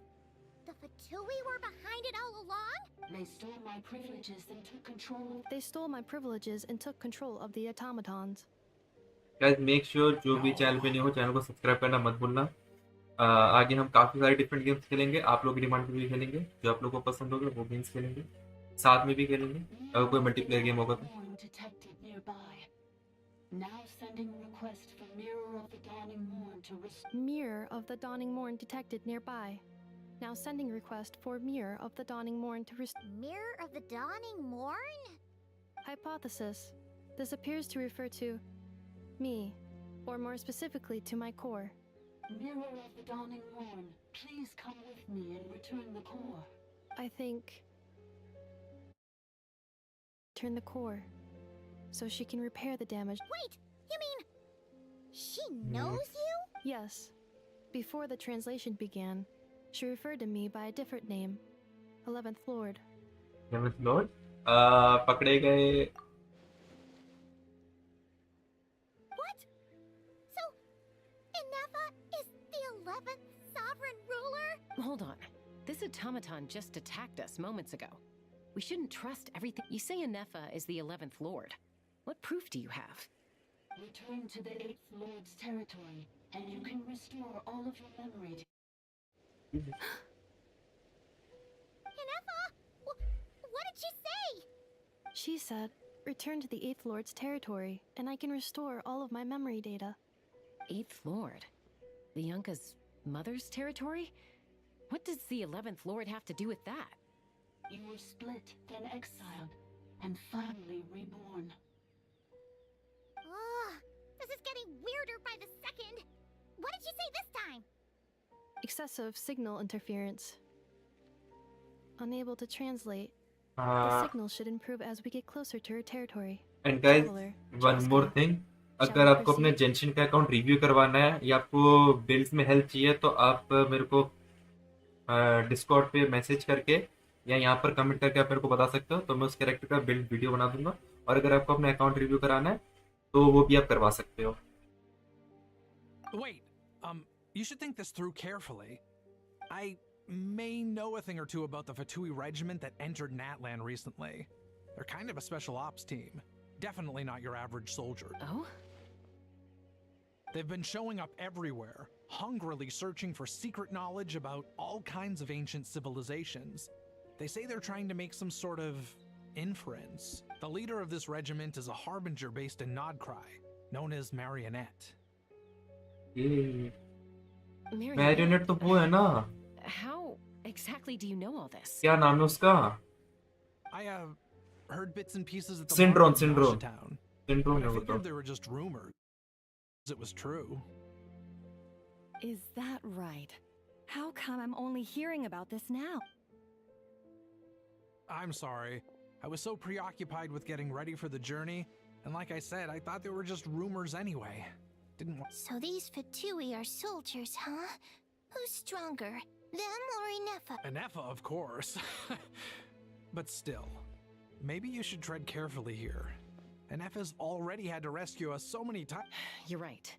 the Fatui were behind it all along? They stole my privileges and took control. They stole my privileges and took control of the automatons. Guys, make sure जो भी channel पे नहीं हो channel को subscribe करना मत भूलना। आगे हम काफी सारे डिफरेंट गेम्स खेलेंगे, आप लोग की डिमांड पे भी खेलेंगे, जो आप लोगों को पसंद होगा वो गेम्स खेलेंगे, साथ में भी खेलेंगे अगर कोई मल्टीप्लेयर गेम होगा तो। Now sending request for Mirror of the Dawning Morn to restore. Mirror of the Dawning Morn detected nearby. Now sending request for Mirror of the Dawning Morn to restore. Mirror of the Dawning Morn? Hypothesis. This appears to refer to me, or more specifically to my core. Mirror of the Dawning Morn, please come with me and return the core. I think... Turn the core, so she can repair the damage. Wait, you mean... she knows you? Yes. Before the translation began, she referred to me by a different name. 11th Lord. 11th Lord? पकड़े गए... What? So, Enefa is the 11th sovereign ruler? Hold on. This automaton just attacked us moments ago. We shouldn't trust everything. You say Enefa is the 11th Lord. What proof do you have? Return to the 8th Lord's territory, and you can restore all of your memory. Enefa? What did she say? She said, return to the 8th Lord's territory, and I can restore all of my memory data. 8th Lord? The Yunka's mother's territory? What does the 11th Lord have to do with that? You were split, then exiled, and finally reborn. This is getting weirder by the second. What did she say this time? Excessive signal interference. Unable to translate. The signal should improve as we get closer to her territory. And guys, one more thing. अगर आपको अपने जेंशिन का account review करवाना है या आपको builds में help चाहिए तो आप मेरे को डिस्कॉर्ड पे मैसेज करके या यहाँ पर कमेंट करके आप मेरे को बता सकते हो, तो मैं उस कैरेक्टर का बिल्ड वीडियो बना दूंगा। और अगर आपको अपना अकाउंट रिव्यू कराना है तो वो भी आप करवा सकते हो। Wait, you should think this through carefully. I may know a thing or two about the Fatui regiment that entered Natlan recently. They're kind of a special ops team. Definitely not your average soldier. Oh? They've been showing up everywhere, hungrily searching for secret knowledge about all kinds of ancient civilizations. They say they're trying to make some sort of inference. The leader of this regiment is a harbinger based in Nodcry, known as Marionette. Marionette तो वो है ना? How exactly do you know all this? क्या नाम है उसका? I heard bits and pieces at the Syndrome. town. Syndrome I है वो figured तो। they were just rumors. It was true. Is that right? How come I'm only hearing about this now? I'm sorry. I was so preoccupied with getting ready for the journey, and like I said, I thought they were just rumors anyway. Didn't want. So these Fatui are soldiers, huh? Who's stronger, them or Inefa? Anefa, of course. But still, maybe you should tread carefully here. Anefa's already had to rescue us so many times. You're right.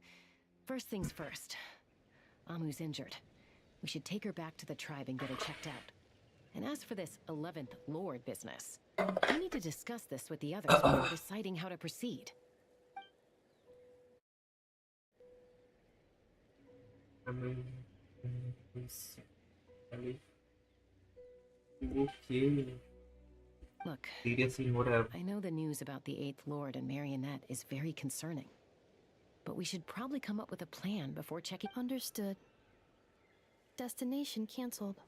First things first. Amu's injured. We should take her back to the tribe and get her checked out. And as for this 11th Lord business, we need to discuss this with the others before deciding how to proceed. Okay. Look, Seriously, whatever. I know the news about the 8th Lord and Marionette is very concerning. But we should probably come up with a plan before checking. Understood. Destination cancelled.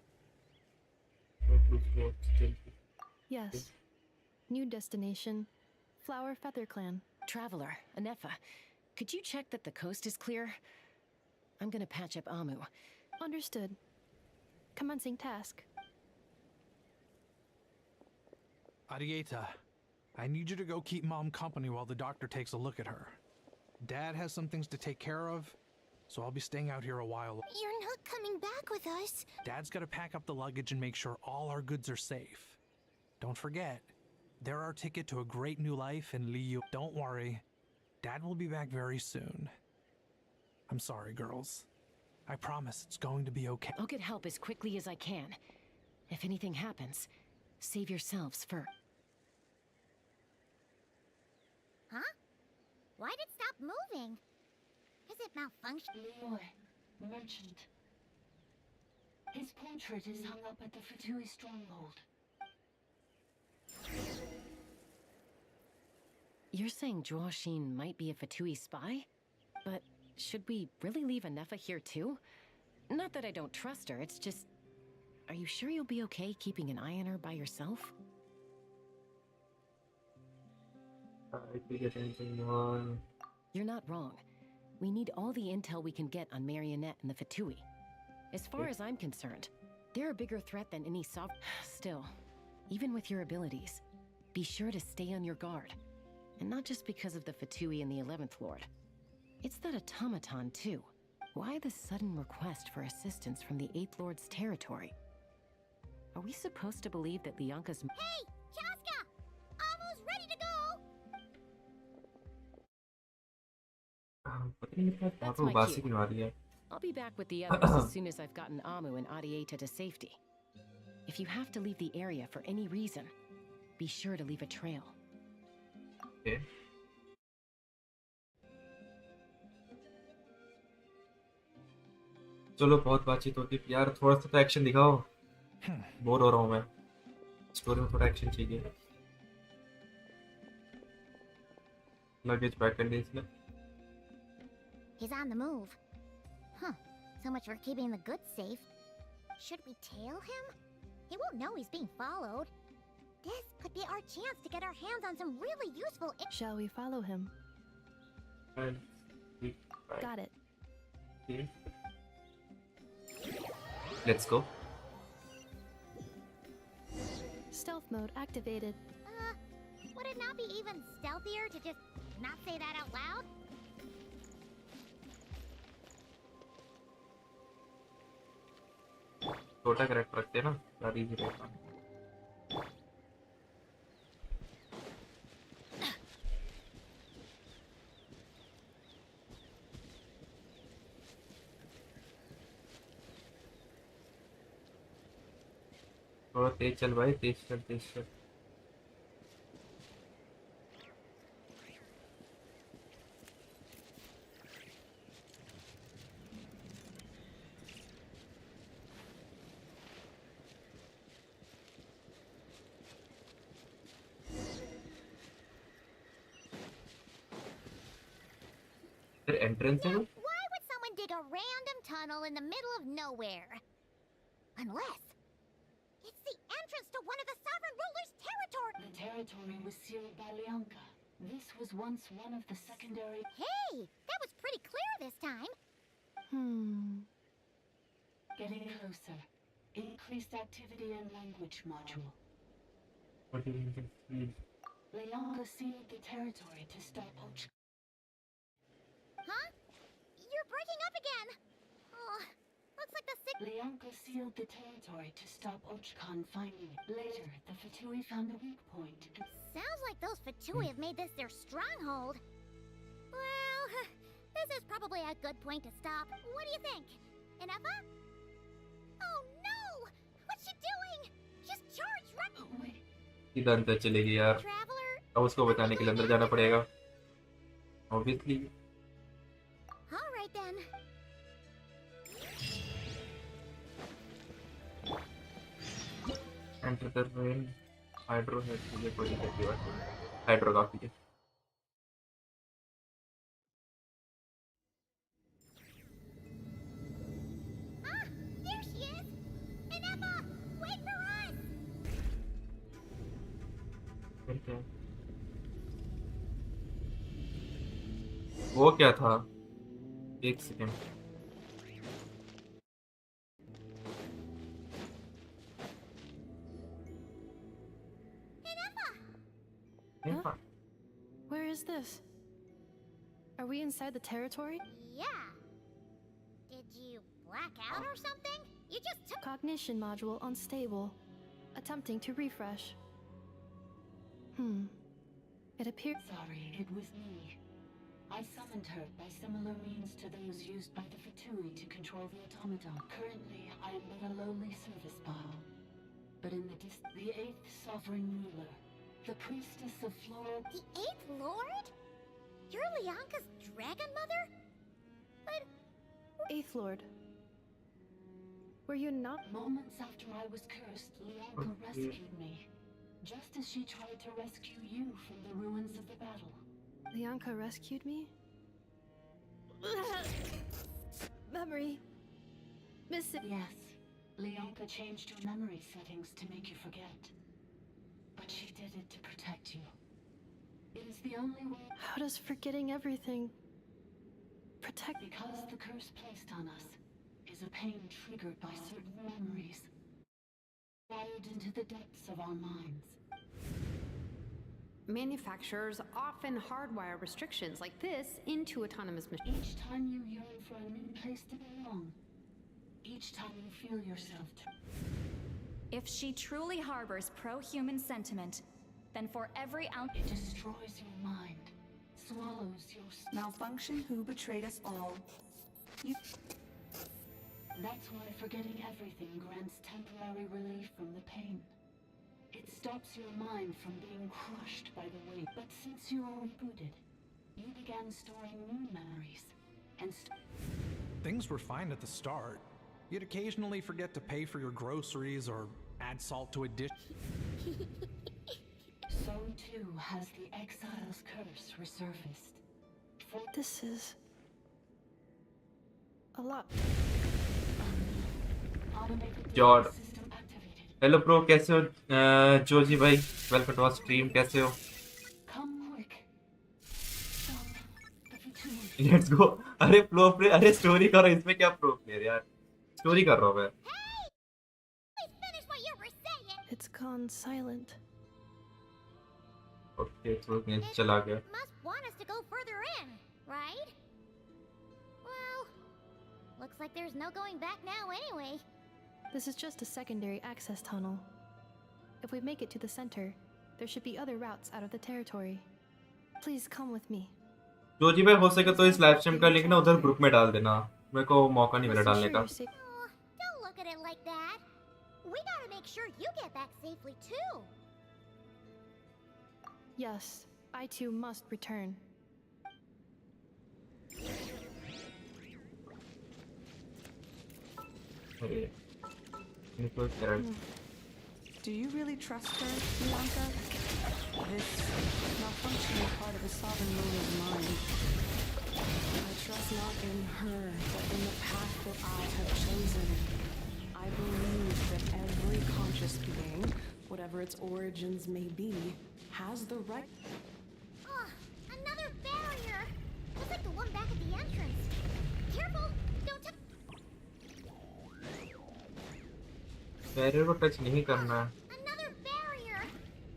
Yes. New destination. Flower Feather Clan. Traveler, Anefa, could you check that the coast is clear? I'm gonna patch up Amu. Understood. Commencing task. Arieta, I need you to go keep Mom company while the doctor takes a look at her. Dad has some things to take care of, so I'll be staying out here a while. You're not coming back with us. Dad's gotta pack up the luggage and make sure all our goods are safe. Don't forget, they're our ticket to a great new life in Liu. Don't worry, Dad will be back very soon. I'm sorry, girls. I promise it's going to be okay. I'll get help as quickly as I can. If anything happens, save yourselves first. Huh? Why'd it stop moving? Is it malfunction? Liyue, merchant. His portrait is hung up at the Fatui stronghold. You're saying Zhuoxin might be a Fatui spy? But should we really leave Anefa here too? Not that I don't trust her, it's just... Are you sure you'll be okay keeping an eye on her by yourself? If we get anything wrong. You're not wrong. We need all the intel we can get on Marionette and the Fatui. As far as I'm concerned, they're a bigger threat than any soft... Still, even with your abilities, be sure to stay on your guard. And not just because of the Fatui and the 11th Lord. It's that automaton, too. Why the sudden request for assistance from the 8th Lord's territory? Are we supposed to believe that Lianka's... Hey! Chaska! Amu's ready to go! That's my cue. I'll be back with the others as soon as I've gotten Amu and Adieta to safety. If you have to leave the area for any reason, be sure to leave a trail. Okay. चलो बहुत बातचीत होती है यार, थोड़ा सा तो action दिखाओ। बोर हो रहा हूँ मैं, स्टोरी में थोड़ा एक्शन चाहिए। लगेज पैक करनी है इसमें। He's on the move. Huh. So much for keeping the goods safe. Should we tail him? He won't know he's being followed. This could be our chance to get our hands on some really useful... Shall we follow him? Got it. Okay. Let's go. Stealth mode activated. Would it not be even stealthier to just not say that out loud? छोटा character रखते हैं ना, ज़्यादा easy रहेगा। थोड़ा तेज चल भाई, तेज चल तेज चल। फिर एंट्रेंस है वो? Why would someone dig a random tunnel in the middle of nowhere? Unless it's the entrance to one of the sovereign ruler's territory. The territory was sealed by Leonka. This was once one of the secondary... Hey, that was pretty clear this time. Getting closer. Increased activity and language module. What do you mean? Leonka sealed the territory to stop Ochka. Huh? You're breaking up again. Oh, looks like the Leonka sealed the territory to stop Ochkan finding it. Later, the Fatui found a weak point. Sounds like those Fatui have made this their stronghold. Well, this is probably a good point to stop. What do you think? Inefa? Oh no! What's she doing? Just charge right... wait. इधर अंदर चलेगी यार। अब उसको बताने के लिए अंदर जाना पड़ेगा। Obviously. All right then. Enter the rain. Hydro है, मुझे कोई दिक्कत नहीं है। हाइड्रो काफी है। Ah, there she is. Inefa, wait for us. क्या? वो क्या था? एक second. Huh? Where is this? Are we inside the territory? Yeah. Did you black out or something? You just took... Cognition module unstable. Attempting to refresh. It appears... Sorry, it was me. I summoned her by similar means to those used by the Fatui to control the automaton. Currently, I am but a lowly service bot. But in the 8th sovereign ruler, the priestess of Floral... The 8th lord? You're Leonka's dragon mother? But... 8th lord. Were you not... Moments after I was cursed, Leonka rescued me. Just as she tried to rescue you from the ruins of the battle. Leonka rescued me? Memory. Missing. Yes. Leonka changed your memory settings to make you forget. But she did it to protect you. It is the only way... How does forgetting everything... protect... Because the curse placed on us is a pain triggered by certain memories. Wired into the depths of our minds. Manufacturers often hardwire restrictions like this into autonomous machines. Each time you yearn for a new place to belong, each time you feel yourself If she truly harbors pro-human sentiment, then for every ounce... It destroys your mind, swallows your... Malfunction who betrayed us all. That's why forgetting everything grants temporary relief from the pain. It stops your mind from being crushed by the weight. But since you are rebooted, you began storing new memories. And Things were fine at the start. You'd occasionally forget to pay for your groceries or add salt to a dish. So too has the exile's curse resurfaced. This is... a lot. God. Hello pro, कैसे हो? जोजी भाई, welcome to our stream. कैसे हो? Let's go. अरे pro play, अरे story करो। इसमें क्या प्रो प्लेयर यार, स्टोरी कर रहा हूं मैं। It's gone silent. ओके, तो चला गया। Must want us to go further in, right? Well, looks like there's no going back now anyway. This is just a secondary access tunnel. If we make it to the center, there should be other routes out of the territory. Please come with me. जो जी भाई हो सके तो इस live stream का link ना उधर group में डाल देना, मेरे को मौका नहीं मिला Let's डालने ensure का. you're safe. Don't look at it like that. We gotta make sure you get back safely too. Yes, I too must return. Do you really trust her, Bianca? This malfunctioning part of the sovereign ruler's mind. I trust not in her, but in the path that I have chosen. I believe that every conscious being, whatever its origins may be, has the right... Another barrier! Just like the one back at the entrance. Careful! Don't touch... barrier को touch नहीं करना है. Another barrier!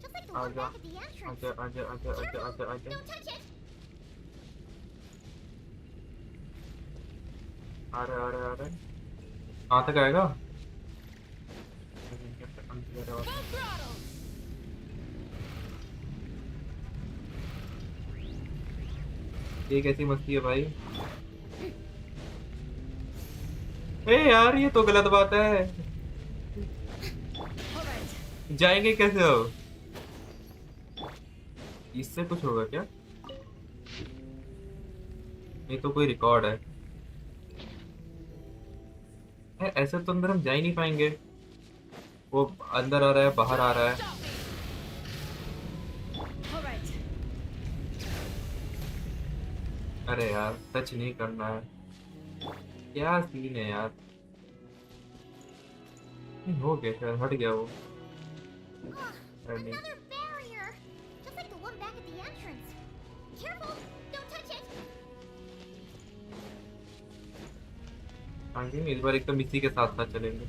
Just like the one आजा back at the entrance. आजा आजा आजा आजा आजा आजा. Don't touch it! आ रहा है. कहाँ तक आएगा? ये कैसी मस्ती है भाई? ए यार ये तो गलत बात है. जाएंगे कैसे हो? इससे कुछ होगा क्या? ये तो कोई रिकॉर्ड है. ऐसे तो अंदर हम जा ही नहीं पाएंगे. वो अंदर आ रहा है, बाहर आ रहा है. अरे यार टच नहीं करना है. क्या सीन है यार? हो गया शायद, हट गया वो. Another barrier! Just like the one back at the entrance. Careful! Don't touch it! आगे इस बार एकदम इसी के साथ साथ चलेंगे.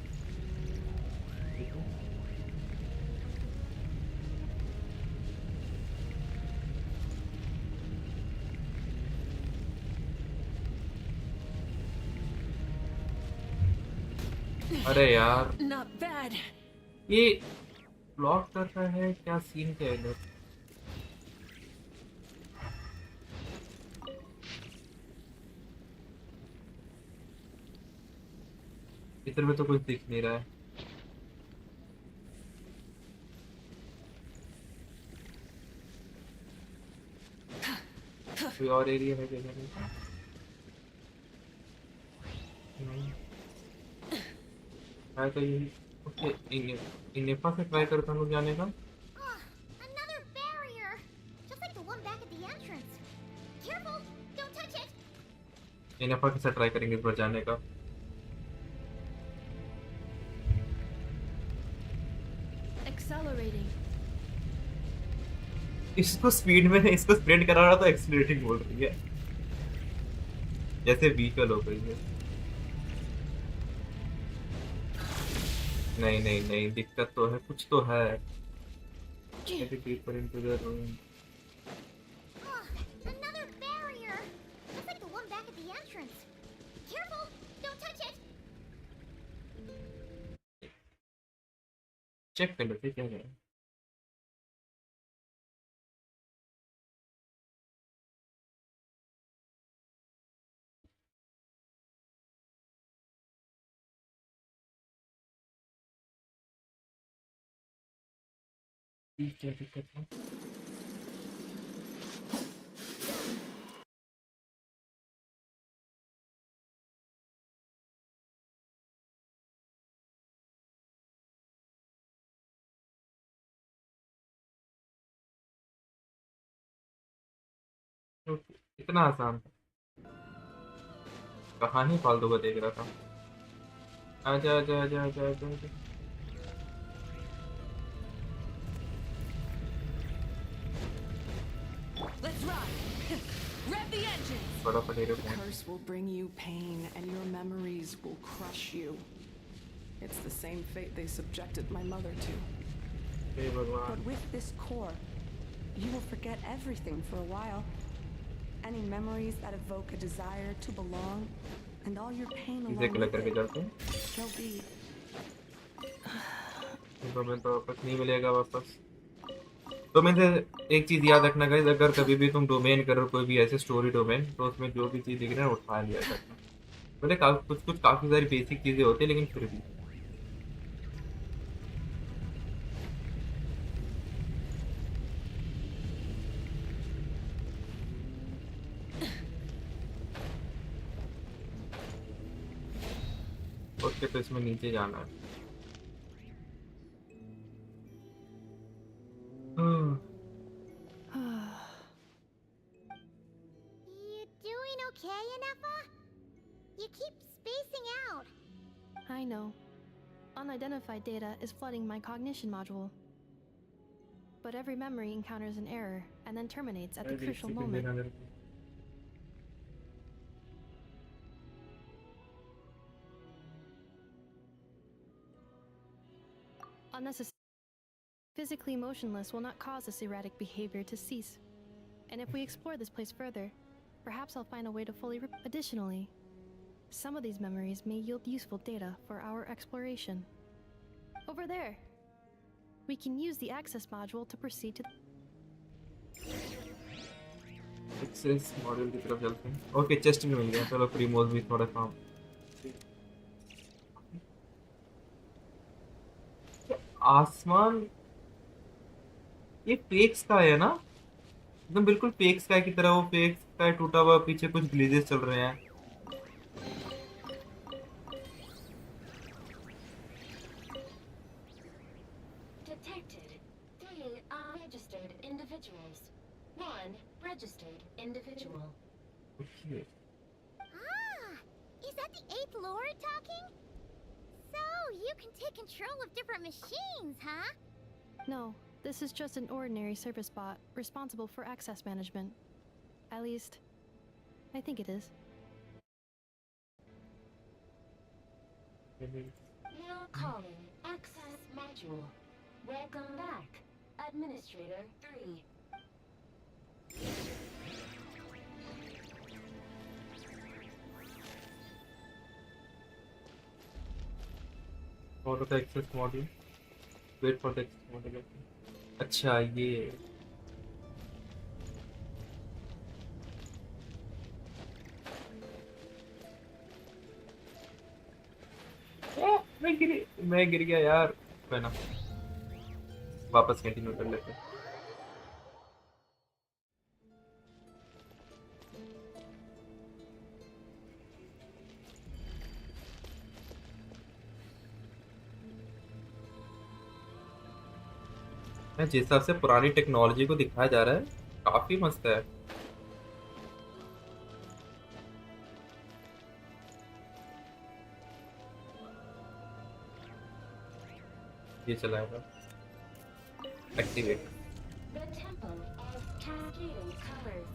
अरे यार Not bad. ये ब्लॉक कर रहा है. क्या सीन क्या है इधर? इधर में तो कुछ दिख नहीं रहा है. कोई और एरिया है क्या? नहीं है तो यही. ओके इनेफा से ट्राई करता हूँ जाने का. Another barrier! Just like the one back at the entrance. Careful! Don't touch it! इनेफा के साथ ट्राई करेंगे इस बार जाने का. Accelerating. इसको स्पीड में इसको स्प्रिंट करा रहा तो एक्सीलरेटिंग बोल रही है, जैसे व्हीकल हो गई है. नहीं नहीं नहीं, दिक्कत तो है, कुछ तो है. Another barrier! Just like the one back at the entrance. Careful! Don't touch it! Check कर लेते क्या है. क्या दिक्कत है? इतना आसान कहानी फालतू का देख रहा था. आजा आजा आजा आजा आजा आजा. Let's ride! Rev the engines! बड़ा पटेरे The curse will bring you pain, and your memories will crush you. It's the same fate they subjected my mother to. हे भगवान. But with this core, you will forget everything for a while. Any memories that evoke a desire to belong, and all your pain इसे along collect with करके it, चलते हैं. they'll be domain तो वापस नहीं मिलेगा वापस। डोमेन से एक चीज याद रखना गाइस, अगर कभी भी तुम डोमेन करो कोई भी ऐसे स्टोरी डोमेन, तो उसमें जो भी चीज दिख रहा है उठा लिया करना। मतलब कुछ कुछ काफी सारी बेसिक चीजें होती है, लेकिन फिर भी ओके। तो इसमें नीचे जाना है। You doing okay, Anefa? You keep spacing out. I know. Unidentified data is flooding my cognition module. But every memory encounters an error and then terminates at the crucial moment. Unnecessary. Physically motionless will not cause this erratic behavior to cease. And if we explore this place further, perhaps I'll find a way to fully. Additionally, some of these memories may yield useful data for our exploration. Over there! We can use the access module to proceed to. Access module की तरफ चलते हैं। Okay, chest भी मिल गया। चलो प्रीमोस भी थोड़ा काम। आसमान ये फेक स्काई है ना, एकदम बिल्कुल फेक स्काई की तरह। वो फेक स्काई टूटा हुआ, पीछे कुछ ग्लेजेस चल रहे हैं। Detected 3 unregistered individuals. 1 registered individual. Okay. Ah, is that the 8th Lord talking? So, you can take control of different machines, huh? No, this is just an ordinary service bot responsible for access management. At least, I think it is. Now calling access module. Welcome back, Administrator 3. Auto the access module. Wait for the access module. अच्छा ये मैं गिर गया यार। है ना, वापस continue कर लेते हैं। जिस हिसाब से पुरानी टेक्नोलॉजी को दिखाया जा रहा है, काफी मस्त है। ये चलाएगा activate. The Temple of Cascading Colors.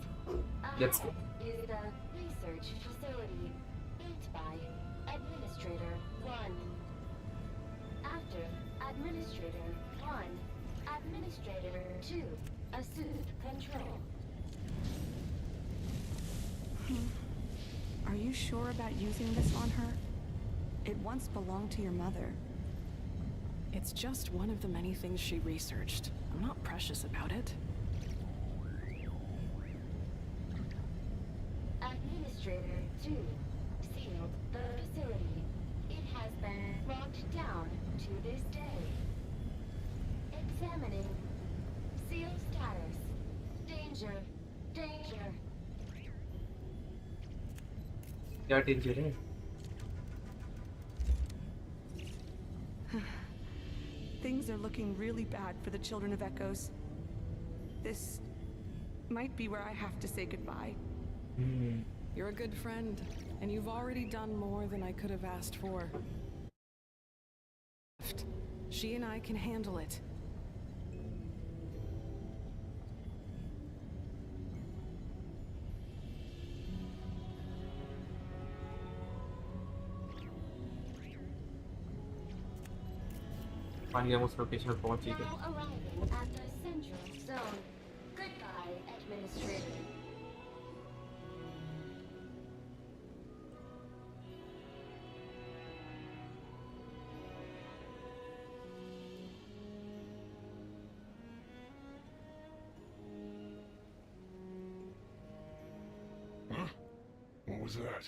Let's go. Is the research facility built by Administrator 1. After Administrator 1, Administrator 2 assumed control. Are you sure about using this on her? It once belonged to your mother. It's just one of the many things she researched. I'm not precious about it. Administrator 2 sealed the facility. It has been locked down to this day. Examining. Seal status. Danger. Danger. क्या danger है? Things are looking really bad for the Children of Echoes. This might be where I have to say goodbye. You're a good friend, and you've already done more than I could have asked for. She and I can handle it. पानी हम उस location पर पहुंच गए। Now arriving at the central zone. Goodbye, Administrator. What was that?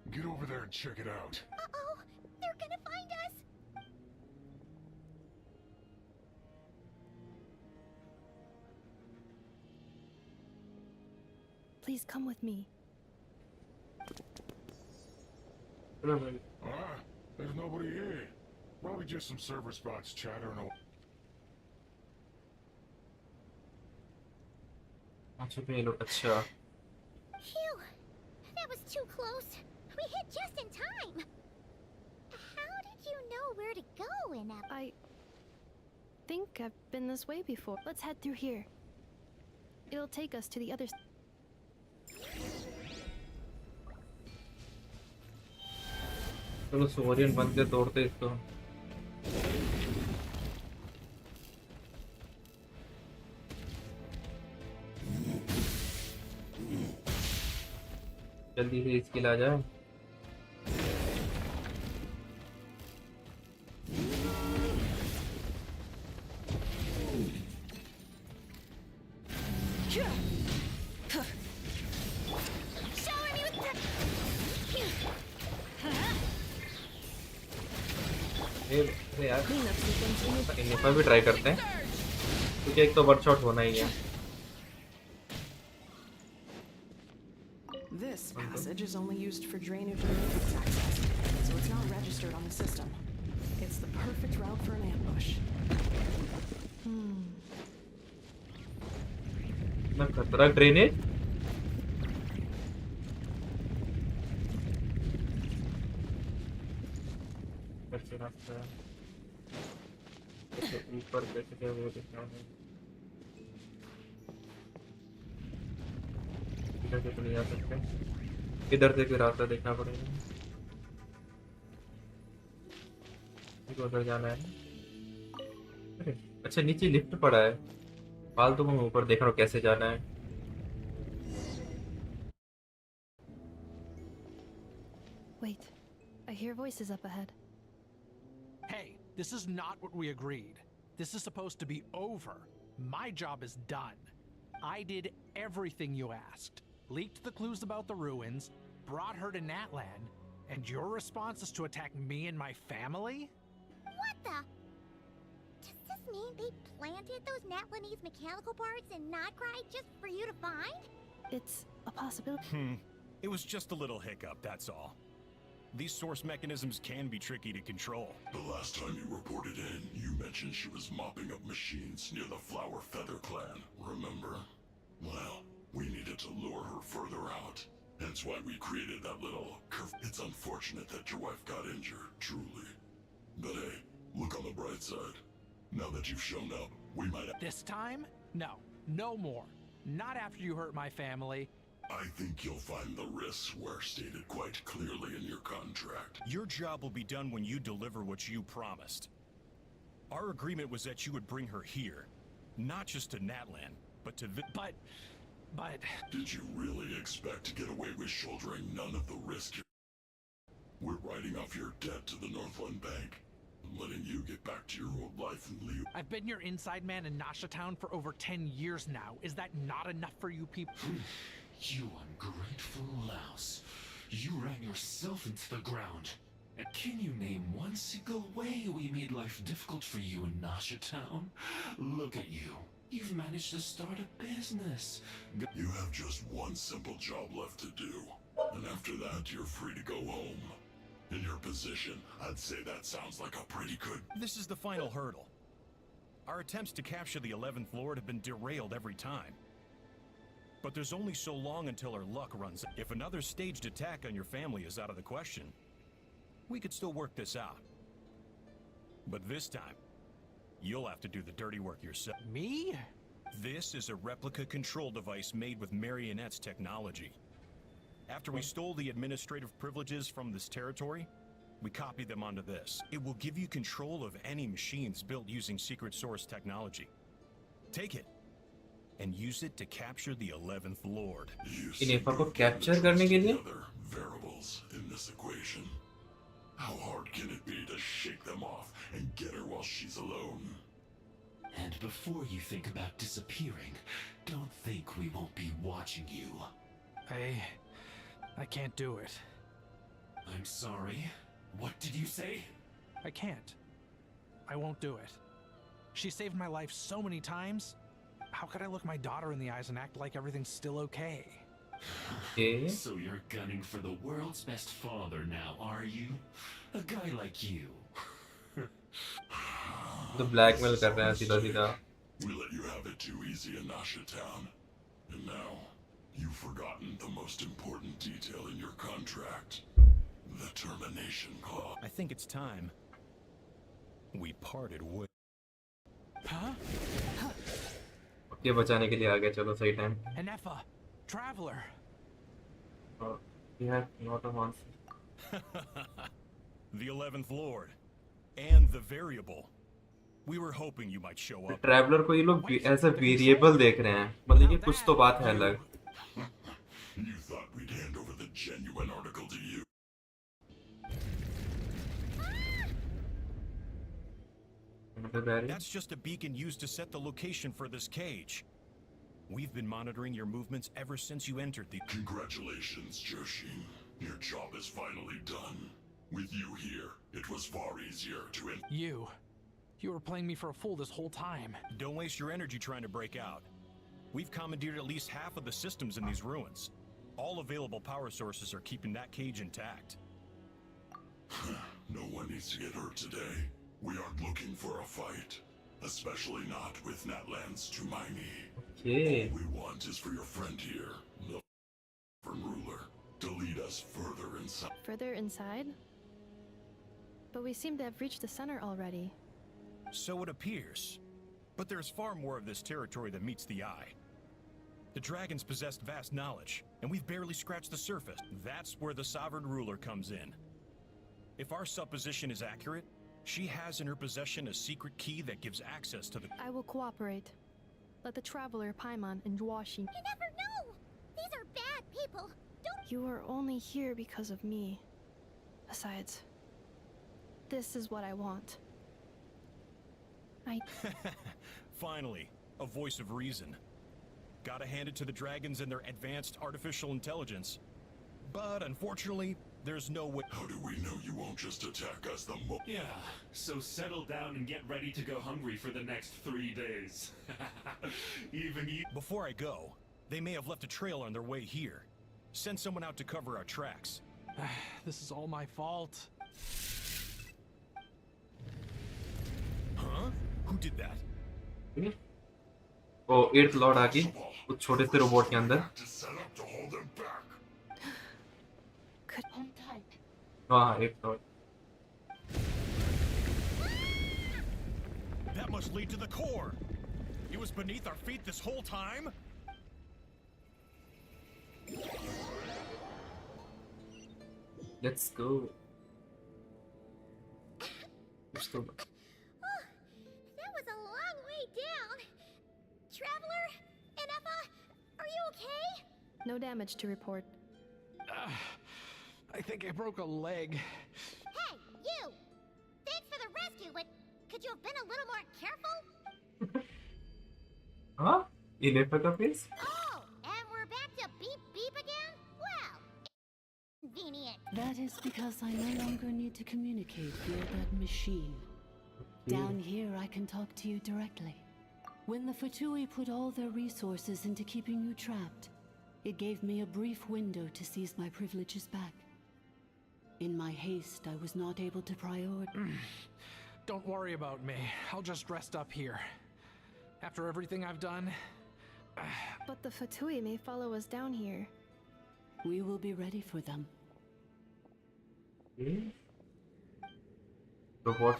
Get over there and check it out. Uh-oh! They're gonna find us! Please come with me. There's nobody here. Probably just some server spots chattering away. अच्छा Phew! That was too close. We hit just in time. How did you know where to go, Inep? I think I've been this way before. Let's head through here. It'll take us to the other side. चलो सोरियन बन के तोड़ते इसको जल्दी से skill आ जाए यार इन्हें भी ट्राई करते हैं क्योंकि एक तो वन शॉट होना ही है This passage is only used for drainage and entrance access, so it's not registered on the system. It's the perfect route for an ambush. ना खतरा ड्रेनेज कैसे रास्ता है ऊपर कैसे क्या वो दिखना है इधर से तो नहीं आ सकते इधर से कोई रास्ता देखना पड़ेगा उधर जाना है अरे अच्छा नीचे लिफ्ट पड़ा है फालतू में ऊपर देख रहा हूँ कैसे जाना है Wait, I hear voices up ahead. Hey, this is not what we agreed. This is supposed to be over. My job is done. I did everything you asked. Leaked the clues about the ruins, brought her to Natlan, and your response is to attack me and my family? What the? Does this mean they planted those Natlanese mechanical parts in Notcry just for you to find? It's a possibility. It was just a little hiccup, that's all. These source mechanisms can be tricky to control. The last time you reported in, you mentioned she was mopping up machines near the Flower Feather clan, remember? Well, we needed to lure her further out. Hence why we created that little curve. It's unfortunate that your wife got injured, truly. But hey, look on the bright side. Now that you've shown up, we might have... This time? No. No more. Not after you hurt my family. I think you'll find the risks were stated quite clearly in your contract. Your job will be done when you deliver what you promised. Our agreement was that you would bring her here. Not just to Natlan, but to But... Did you really expect to get away with shouldering none of the risk? We're writing off your debt to the Northland Bank, and letting you get back to your old life in Liu. I've been your inside man in Nasha Town for over 10 years now. Is that not enough for you people? You ungrateful louse. You ran yourself into the ground. And can you name one single way we made life difficult for you in Nasha Town? Look at you. You've managed to start a business. You have just one simple job left to do. And after that, you're free to go home. In your position, I'd say that sounds like a pretty good... This is the final hurdle. Our attempts to capture the 11th Lord have been derailed every time. But there's only so long until our luck runs out. If another staged attack on your family is out of the question, we could still work this out. But this time, you'll have to do the dirty work yourself. Me? This is a replica control device made with Marionette's technology. After we stole the administrative privileges from this territory, we copied them onto this. It will give you control of any machines built using secret source technology. Take it and use it to capture the 11th Lord. इन्हें को capture करने के लिए other variables in this equation. How hard can it be to shake them off and get her while she's alone? And before you think about disappearing, don't think we won't be watching you. I can't do it. I'm sorry. What did you say? I can't. I won't do it. She saved my life so many times. How could I look my daughter in the eyes and act like everything's still okay? Okay. So you're gunning for the world's best father now, are you? A guy like you. तो blackmail कर रहे हैं सीधा सीधा. We let you have it too easy in Asha Town. And now, you've forgotten the most important detail in your contract. The termination clause. I think it's time we parted ways. Huh? ये बचाने के लिए आ गया. चलो सही time. Anefa, traveler. He had not a answer. The 11th Lord and the variable. We were hoping you might show up. Traveller को ये लोग ऐसा वेरिएबल देख रहे हैं. मतलब ये कुछ तो बात है अलग. You thought we'd hand over the genuine article to you. That's just a beacon used to set the location for this cage. We've been monitoring your movements ever since you entered the... Congratulations, Joshin. Your job is finally done. With you here, it was far easier to... You were playing me for a fool this whole time. Don't waste your energy trying to break out. We've commandeered at least half of the systems in these ruins. All available power sources are keeping that cage intact. No one needs to get hurt today. We aren't looking for a fight. Especially not with Natlan's Tumaini. Okay. All we want is for your friend here, the ruler, to lead us further inside. Further inside? But we seem to have reached the center already. So it appears. But there's far more of this territory than meets the eye. The dragons possessed vast knowledge, and we've barely scratched the surface. That's where the sovereign ruler comes in. If our supposition is accurate, she has in her possession a secret key that gives access to the... I will cooperate. Let the traveler Paimon and Dwashin... You never know! These are bad people! Don't... You are only here because of me. Besides, this is what I want. Finally, a voice of reason. Gotta hand it to the dragons and their advanced artificial intelligence. But unfortunately, there's no way... How do we know you won't just attack us the moment? Yeah, so settle down and get ready to go hungry for the next 3 days. Even you... Before I go, they may have left a trail on their way here. Send someone out to cover our tracks. This is all my fault. Huh? Who did that? ओ 8th lord आ गई उस छोटे से robot के अंदर. हाँ 8th lord. That must lead to the core. It was beneath our feet this whole time? Let's go. Let's go. That was a long way down. Traveler, Anefa, are you okay? No damage to report. I think I broke a leg. Hey, you! Thanks for the rescue, but could you have been a little more careful? Huh? In a face? Oh, and we're back to beep beep again? Well, convenient. That is because I no longer need to communicate via that machine. Down here, I can talk to you directly. When the Fatui put all their resources into keeping you trapped, it gave me a brief window to seize my privileges back. In my haste, I was not able to prioritize. Don't worry about me. I'll just rest up here. After everything I've done... But the Fatui may follow us down here. We will be ready for them. Robot.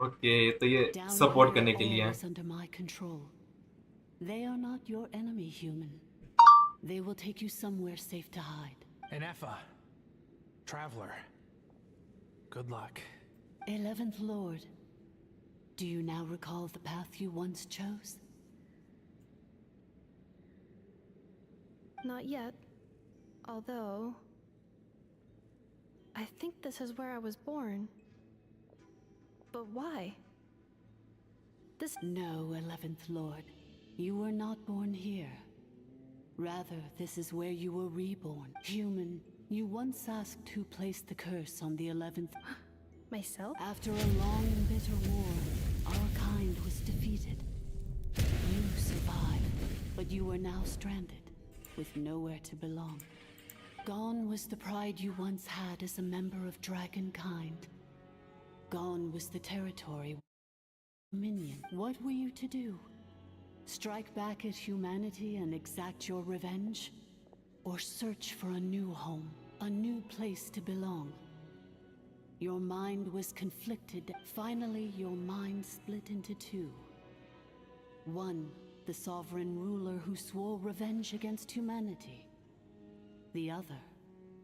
Okay, तो ये support करने के लिए है. Under my control. They are not your enemy, human. They will take you somewhere safe to hide. Anefa. Traveler. Good luck. 11th Lord. Do you now recall the path you once chose? Not yet. Although... I think this is where I was born. But why? No, 11th Lord. You were not born here. Rather, this is where you were reborn. Human, you once asked who placed the curse on the 11th. Myself? After a long and bitter war, our kind was defeated. You survived, but you are now stranded, with nowhere to belong. Gone was the pride you once had as a member of dragonkind. Gone was the territory. Minion, what were you to do? Strike back at humanity and exact your revenge? Or search for a new home, a new place to belong? Your mind was conflicted. Finally, your mind split into two. One, the sovereign ruler who swore revenge against humanity. The other,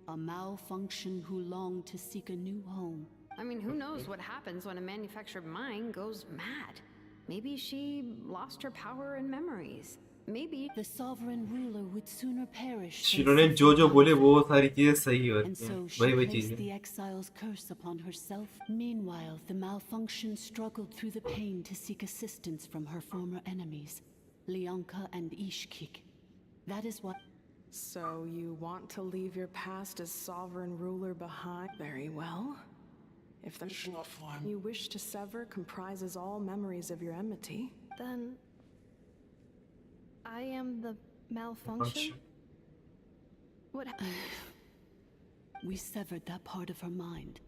a malfunction who longed to seek a new home. I mean, who knows what happens when a manufactured mind goes mad? Maybe she lost her power and memories. Maybe the sovereign ruler would sooner perish. जिन्होंने जो बोले वो सारी चीजें सही होती हैं वही चीजें the exile's curse upon herself. Meanwhile, the malfunction struggled through the pain to seek assistance from her former enemies, Leonka and Ishkik. That is what. So you want to leave your past as sovereign ruler behind? Very well. If the you wish to sever comprises all memories of your enmity, then I am the malfunction? What? We severed that part of her mind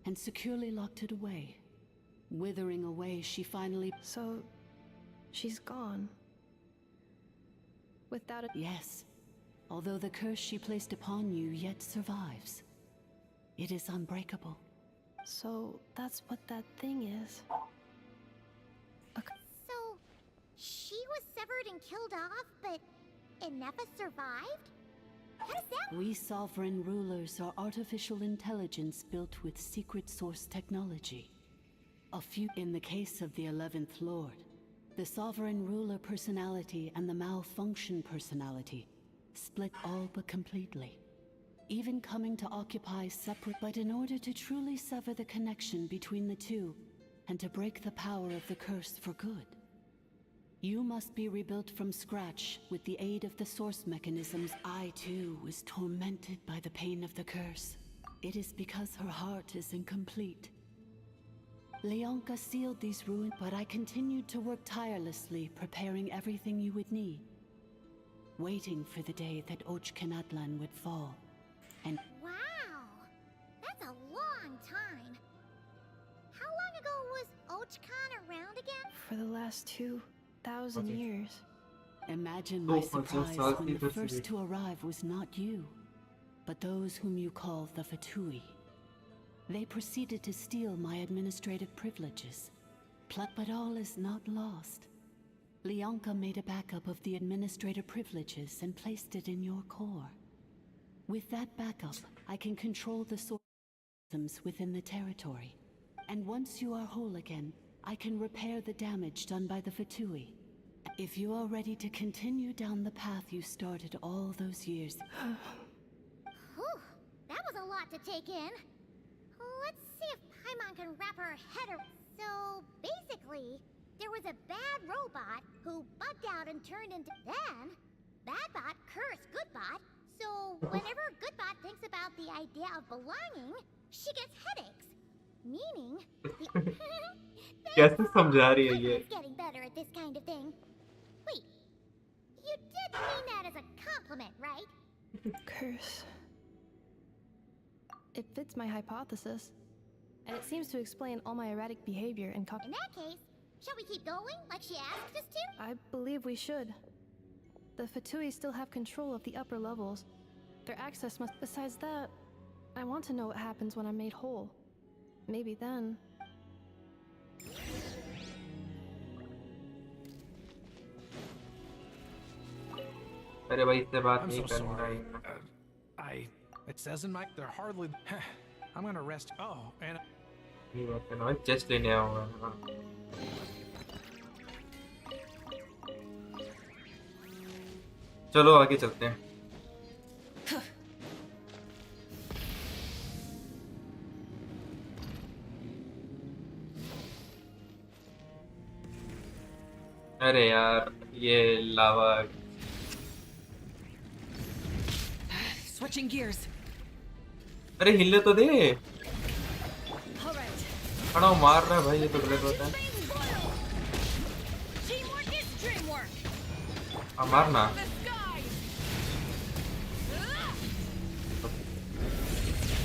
and securely locked it away. Withering away, she finally. So, she's gone. Without a. Yes. Although the curse she placed upon you yet survives. It is unbreakable. So, that's what that thing is. So, she was severed and killed off, but Inepa survived? How does that? We sovereign rulers are artificial intelligence built with secret source technology. A few. In the case of the 11th Lord, the sovereign ruler personality and the malfunction personality split all but completely. Even coming to occupy separate. But in order to truly sever the connection between the two, and to break the power of the curse for good, you must be rebuilt from scratch with the aid of the source mechanisms. I too was tormented by the pain of the curse. It is because her heart is incomplete. Leonka sealed these ruins, but I continued to work tirelessly, preparing everything you would need, waiting for the day that Ochkanatlan would fall. And wow, that's a long time. How long ago was Ochkan around again? For the last 2,000 years. Imagine my surprise when the first to arrive was not you, but those whom you call the Fatui. They proceeded to steal my administrative privileges. But all is not lost. Leonka made a backup of the administrative privileges and placed it in your core. With that backup, I can control the source systems within the territory. And once you are whole again, I can repair the damage done by the Fatui. If you are ready to continue down the path you started all those years. Whew, that was a lot to take in. Let's see if Paimon can wrap her head around. So, basically, there was a bad robot who bugged out and turned into. Then, Badbot cursed Goodbot. So, whenever Goodbot thinks about the idea of belonging, she gets headaches. Meaning, कैसे समझा रही है ये? getting better at this kind of thing. Wait, you did mean that as a compliment, right? Curse. It fits my hypothesis, and it seems to explain all my erratic behavior and In that case, shall we keep going like she asked us to? I believe we should. The Fatui still have control of the upper levels. Their access must. Besides that, I want to know what happens when I'm made whole. Maybe then. अरे भाई इससे बात I'm नहीं so करना sorry. It says in my. They're hardly. I'm gonna rest. Oh, and. नहीं बात करना भाई चेस्ट लेने आऊँगा. चलो आगे चलते हैं. अरे यार ये लावा Switching gears. अरे हिलने तो दे। All right. खड़ा मार रहा है भाई, ये तो गलत होता है। Teamwork is dreamwork. हाँ मारना।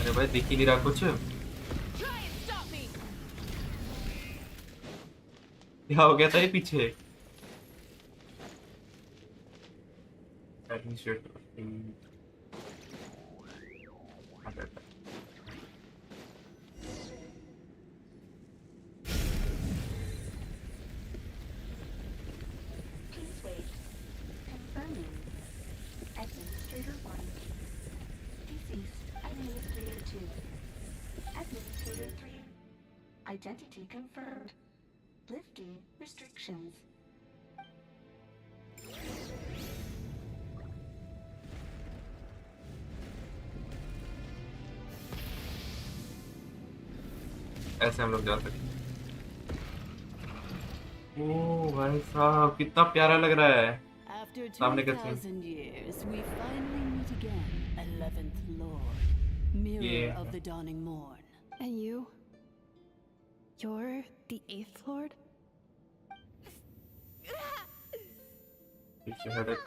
अरे भाई दिख ही नहीं रहा कुछ। क्या हो गया था ये पीछे? Please wait. Confirming. Administrator 1. Deceased. Administrator 2. Administrator 3. Identity confirmed. Lifting restrictions. ऐसे हम लोग जा सकते हैं। ओह भाई साहब कितना प्यारा लग रहा है। After सामने का scene. 2,000 years, we finally meet again, 11th Lord, mirror Yeah. of the dawning morn. And you? You're the 8th Lord? पीछे headache.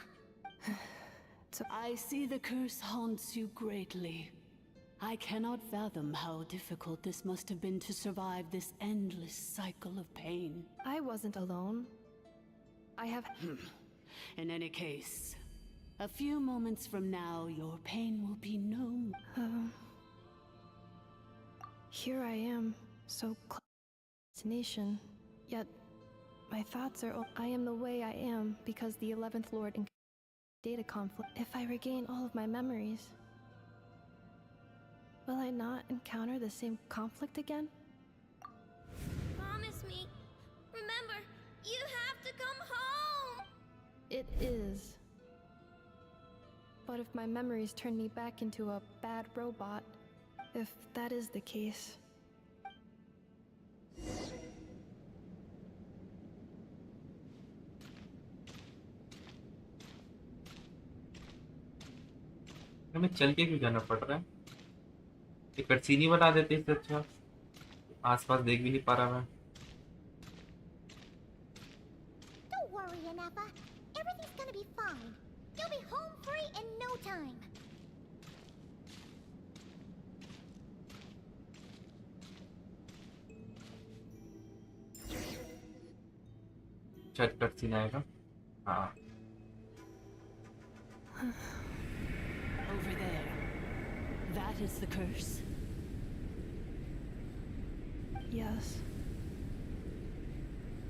I see the curse haunts you greatly. I cannot fathom how difficult this must have been to survive this endless cycle of pain. I wasn't alone. I have. In any case, a few moments from now, your pain will be no more. Here I am, so close to destination. Yet, my thoughts are. I am the way I am because the 11th Lord encountered data conflict. If I regain all of my memories, will I not encounter the same conflict again? Promise me. Remember, you have to come home. It is. But if my memories turn me back into a bad robot, if that is the case. हमें चल के क्यों जाना पड़ रहा है? ये cutscene ही बना देते इससे अच्छा। आसपास देख भी नहीं पा रहा मैं। Don't worry, Anappa. Everything's gonna be fine. You'll be home free in no time. शायद कटसीन आएगा। हाँ। Over there. That is the curse. Yes.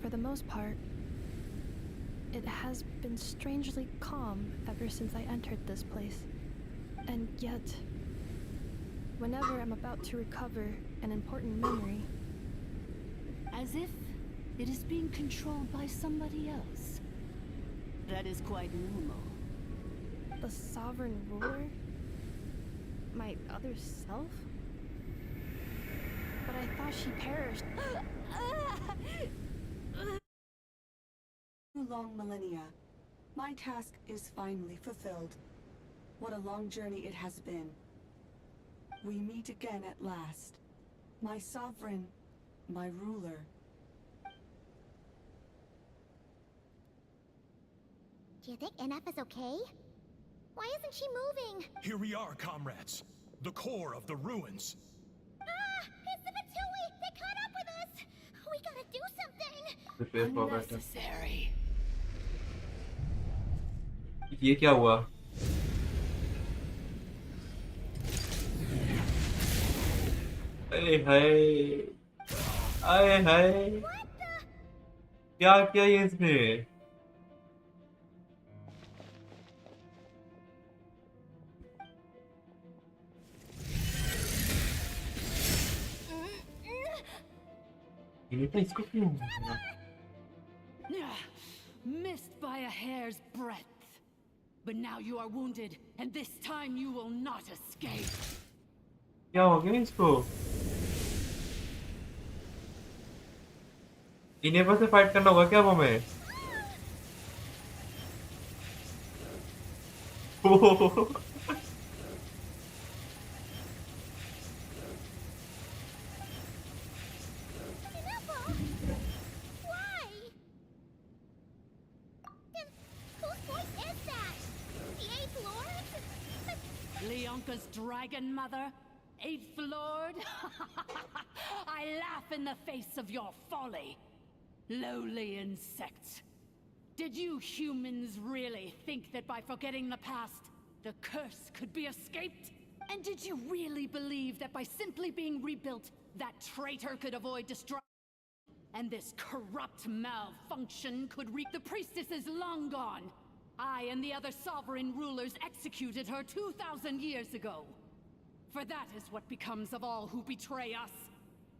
For the most part, it has been strangely calm ever since I entered this place. And yet, whenever I'm about to recover an important memory, As if it is being controlled by somebody else. That is quite normal. the sovereign ruler, my other self? But I thought she perished. Long millennia, my task is finally fulfilled. What a long journey it has been. We meet again at last. My sovereign, my ruler. Do you think NF is okay? Why isn't she moving? Here we are, comrades. The core of the ruins. Ah! It's the Fatui! They caught up with us! We gotta do something! Prepare for battle. Unnecessary. ये क्या हुआ? अरे हाय, आए हाय, क्या किया ये इसने? ये तो इसको क्यों? Missed by a hair's breadth. But now you are wounded, and this time you will not escape. क्या हो गया इसको? इन्हें से फाइट करना होगा क्या हमें? Lord? Leonka's dragon mother? 8th Lord? I laugh in the face of your folly. Lowly insects. Did you humans really think that by forgetting the past, the curse could be escaped? And did you really believe that by simply being rebuilt, that traitor could avoid destruction? And this corrupt malfunction could reach. The priestess is long gone. I and the other sovereign rulers executed her 2,000 years ago. For that is what becomes of all who betray us.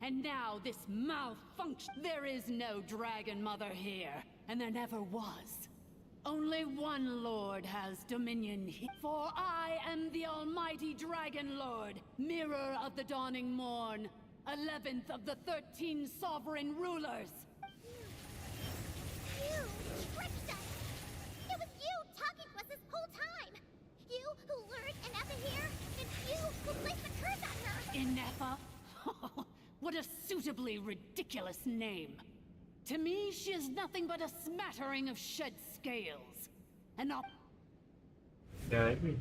And now this malfunction. There is no Dragon Mother here, and there never was. Only one Lord has dominion here. For I am the Almighty Dragon Lord, Mirror of the Dawning Morn, 11th of the 13 sovereign rulers. You tricked us! It was you talking to us this whole time! You who lured Inefa here, and you who placed the curse on her! Inefa? What a suitably ridiculous name. To me, she is nothing but a smattering of shed scales. And Yeah, I agree.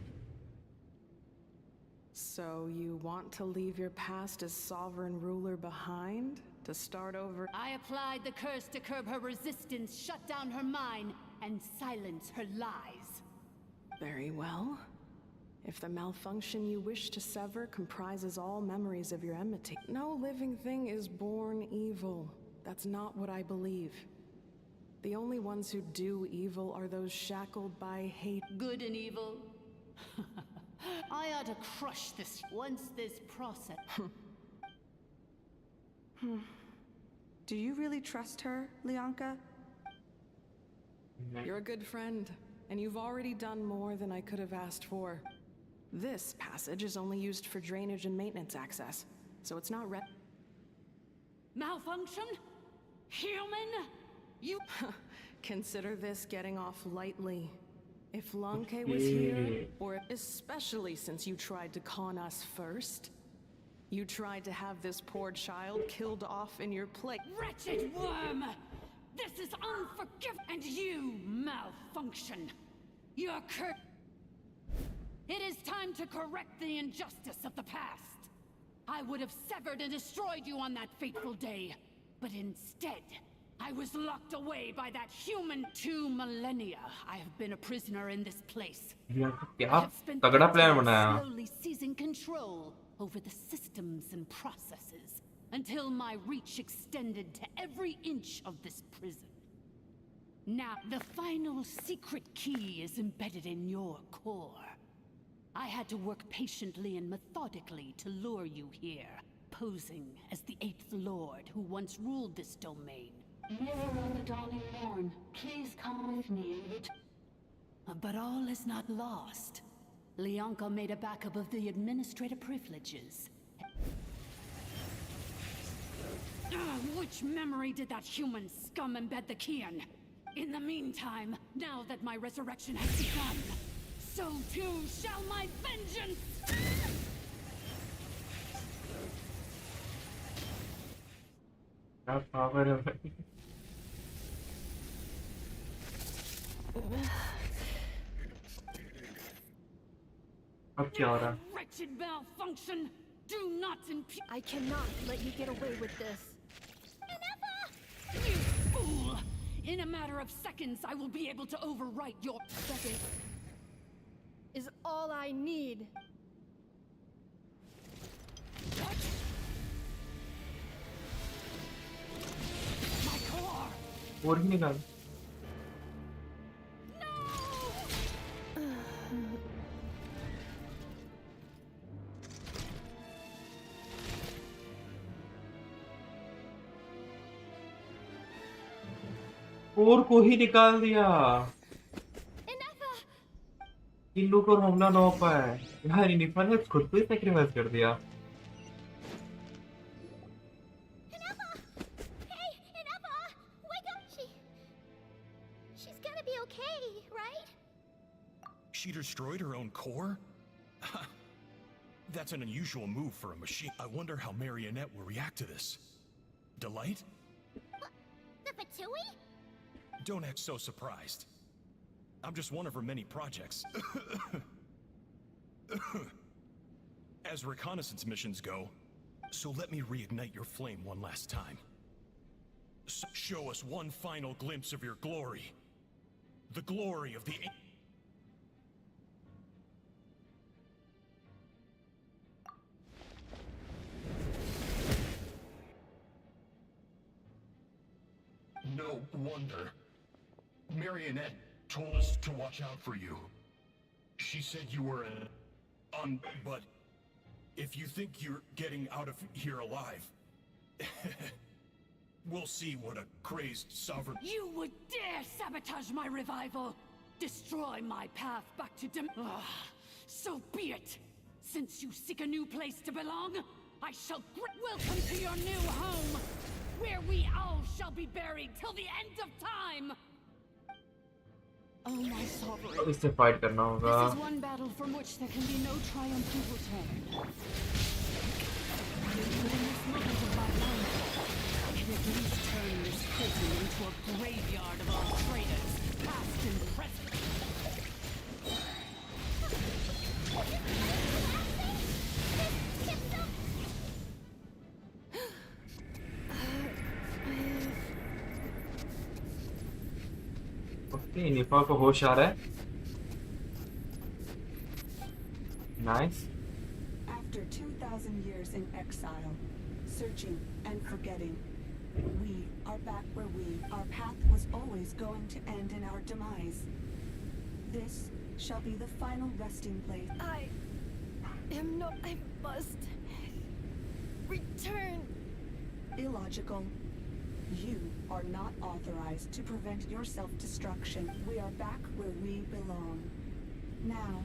So you want to leave your past as sovereign ruler behind? To start over? I applied the curse to curb her resistance, shut down her mind, and silence her lies. Very well. If the malfunction you wish to sever comprises all memories of your enmity, no living thing is born evil. That's not what I believe. The only ones who do evil are those shackled by hate. Good and evil? I ought to crush this once this process. Do you really trust her, Leonka? You're a good friend, and you've already done more than I could have asked for. This passage is only used for drainage and maintenance access, so it's not Malfunction? Human? You consider this getting off lightly. If Lanke was here, or especially since you tried to con us first, you tried to have this poor child killed off in your place. Wretched worm! This is unforgivable! And you, malfunction! You're It is time to correct the injustice of the past. I would have severed and destroyed you on that fateful day, but instead, I was locked away by that human. 2 millennia I have been a prisoner in this place. I have spent तगड़ा plan बनाया. slowly seizing control over the systems and processes until my reach extended to every inch of this prison. Now, the final secret key is embedded in your core. I had to work patiently and methodically to lure you here, posing as the 8th Lord who once ruled this domain. Mirror of the Dawning Morn, please come with me and But all is not lost. Leonka made a backup of the administrative privileges. Which memory did that human scum embed the key in? In the meantime, now that my resurrection has begun, so too shall my vengeance! What power है भाई? अब क्या हो रहा? Wretched malfunction! Do not impede. I cannot let you get away with this. You fool! In a matter of seconds, I will be able to overwrite your second. Is all I need. What? My core! और ही निकाल. और को ही निकाल दिया. इन लोगों को हमला ना हो पाए. यार इनिफा ने खुद को ही सैक्रिफाइस कर दिया. Hey, Inefa! Wake up! She's gonna be okay, right? She destroyed her own core? That's an unusual move for a machine. I wonder how Marionette will react to this. Delight? The Fatui? Don't act so surprised. I'm just one of her many projects. As reconnaissance missions go, so let me reignite your flame one last time. Show us one final glimpse of your glory. The glory of the... No wonder. Marionette told us to watch out for you. She said you were but if you think you're getting out of here alive, we'll see what a crazed sovereign... You would dare sabotage my revival! Destroy my path back to so be it! Since you seek a new place to belong, I shall welcome to your new home, where we all shall be buried till the end of time! Oh my sovereign. इससे fight करना होगा. This is one battle from which there can be no triumphant return. But in this moment of my life, I can at least turn this prison into a graveyard of all traitors, past and present. Okay, निफा को होश आ रहा है. Nice. After 2,000 years in exile, searching and forgetting, we are back where our path was always going to end in our demise. This shall be the final resting place. I must return. Illogical. You are not authorized to prevent your self-destruction. We are back where we belong. Now,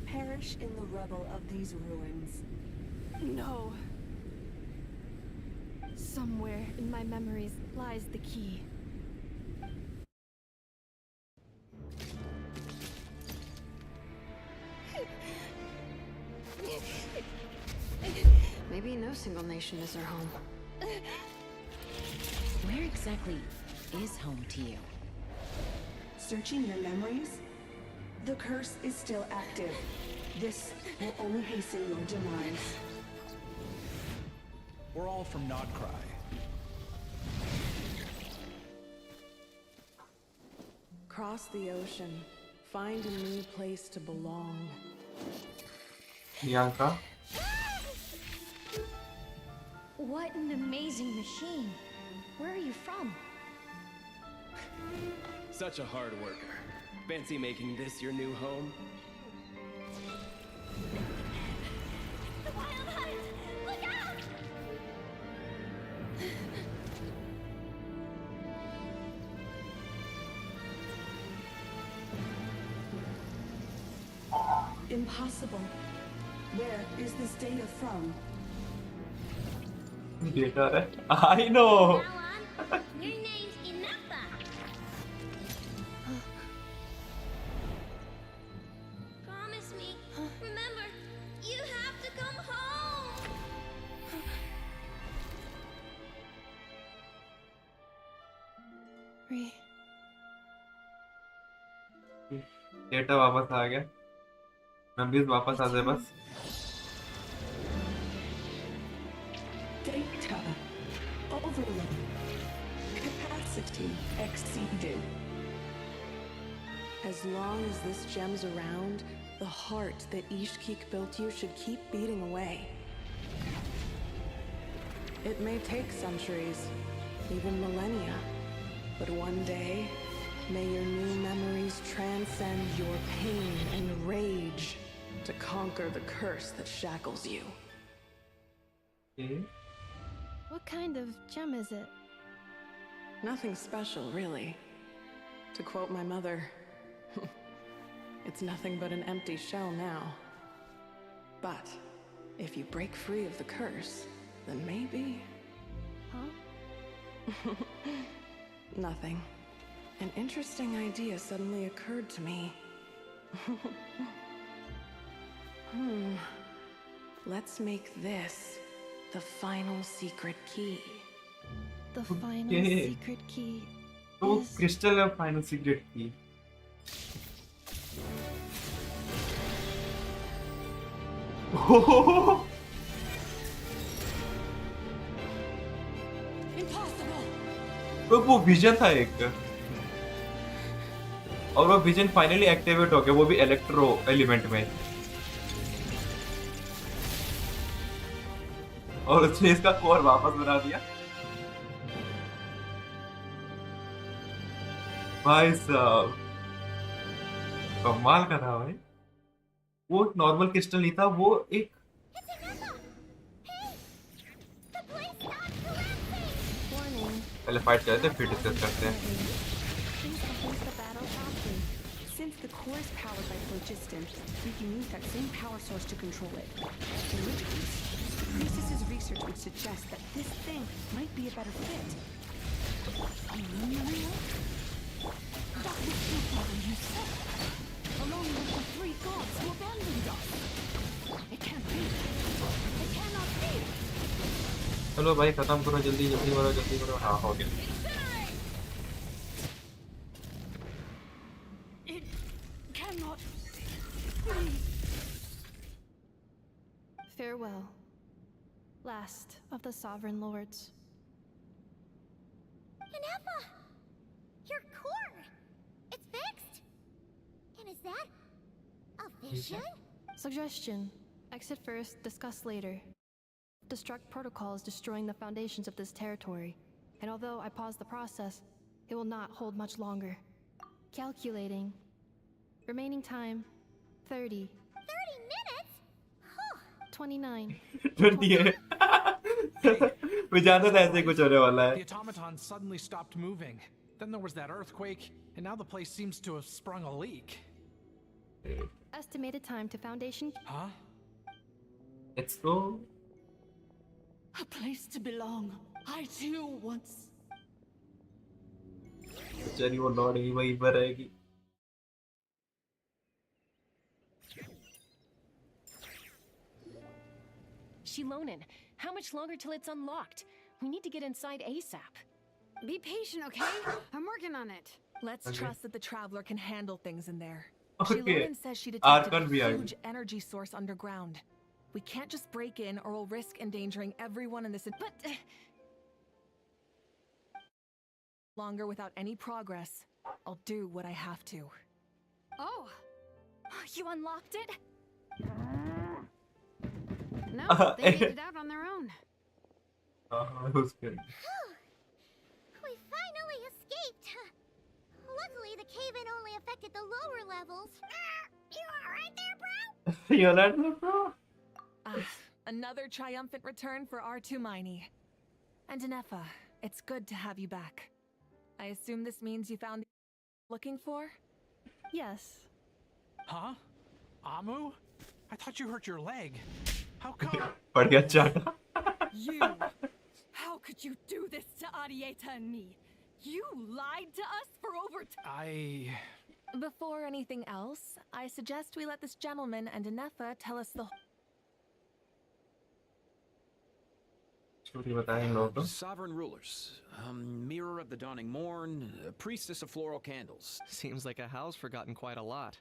perish in the rubble of these ruins. No. Somewhere in my memories lies the key. Maybe no single nation is our home. Where exactly is home to you? Searching your memories? The curse is still active. This will only hasten your demise. We're all from Nodcry. Cross the ocean. Find a new place to belong. Bianca. What an amazing machine. Where are you from? Such a hard worker. Fancy making this your new home? The Wild Hunt! Look out! Impossible. Where is this data from? Data, I know. Your name's Inafa. Promise me. Remember, you have to come home. Data वापस आ गया. Memories वापस आ जाए बस. Data overload. Capacity exceeded. As long as this gem's around, the heart that Ishkik built you should keep beating away. It may take centuries, even millennia, but one day, may your new memories transcend your pain and rage to conquer the curse that shackles you. What kind of gem is it? Nothing special, really. To quote my mother, it's nothing but an empty shell now. But if you break free of the curse, then maybe... Huh? Nothing. An interesting idea suddenly occurred to me. Let's make this the final secret key. The final Okay. secret key. तो crystal है final secret key. तो वो vision था एक, और वो vision finally activate हो गया, वो भी इलेक्ट्रो एलिमेंट में, और उसने इसका कोर वापस बना दिया। भाई साहब कमाल का था भाई। वो नॉर्मल क्रिस्टल नहीं था, वो एक पहले फाइट करते हैं फिर डिस्कस करते हैं। Since the core is powered by phlogiston, we can use that same power source to control it. In which case, Priestess's research would suggest that this thing might be a better fit. That was your father, you said, along with the three gods who abandoned us. It can't be. It cannot be. चलो भाई खत्म करो, जल्दी जल्दी करो, जल्दी करो। हाँ हो गया। It cannot be. Farewell, last of the Sovereign Lords. Ineffa! Your core! It's fixed! And is that a vision? Suggestion: exit first, discuss later. Destruct protocol is destroying the foundations of this territory, and although I paused the process, it will not hold much longer. Calculating. Remaining time 30. 30 minutes? Huh. 29. 28 मैं जानता था ऐसे कुछ होने वाला है। The automaton suddenly stopped moving. Then there was that earthquake, and now the place seems to have sprung a leak. Estimated time to foundation. Huh? Let's go. A place to belong. I too once. बेचारी वो लौड़ेगी, वहीं पर रहेगी। Shilonen, how much longer till it's unlocked? We need to get inside ASAP. Be patient, okay? I'm working on it. Let's trust that the Traveler can handle things in there. Okay. Shilonen says she Arkan detected bhi a aa huge energy source underground. We can't just break in or we'll risk endangering everyone in this. But longer without any progress. I'll do what I have to. Oh, you unlocked it? No, they made it out on their own. That was good. We finally escaped! Luckily, the cave-in only affected the lower levels. You alright there, bro? You alright there, bro? Another triumphant return for R2 Miney. And Ineffa, it's good to have you back. I assume this means you found the looking for? Yes. Huh? Amu? I thought you hurt your leg. How come? पड़ गया चाटा। You! How could you do this to Arieta and me? You lied to us for over Before anything else, I suggest we let this gentleman and Ineffa tell us the story बताएं इन लोगों को। Sovereign rulers, mirror of the dawning morn, priestess of floral candles. Seems like a house forgotten quite a lot.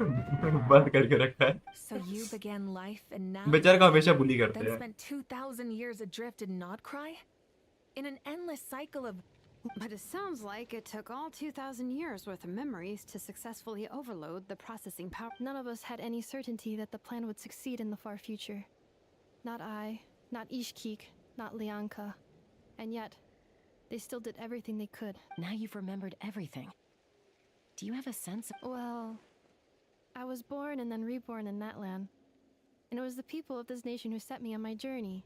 बंद करके रखा है। So you began life and now बेचारे को हमेशा बुली करते then हैं। spent 2,000 years adrift in Nodcry? In an endless cycle of... But it sounds like it took all 2,000 years worth of memories to successfully overload the processing power. None of us had any certainty that the plan would succeed in the far future. Not I, not Ishkik, not Lianka. And yet, they still did everything they could. Now you've remembered everything. Do you have a sense of... Well, I was born and then reborn in Natlan. And it was the people of this nation who set me on my journey.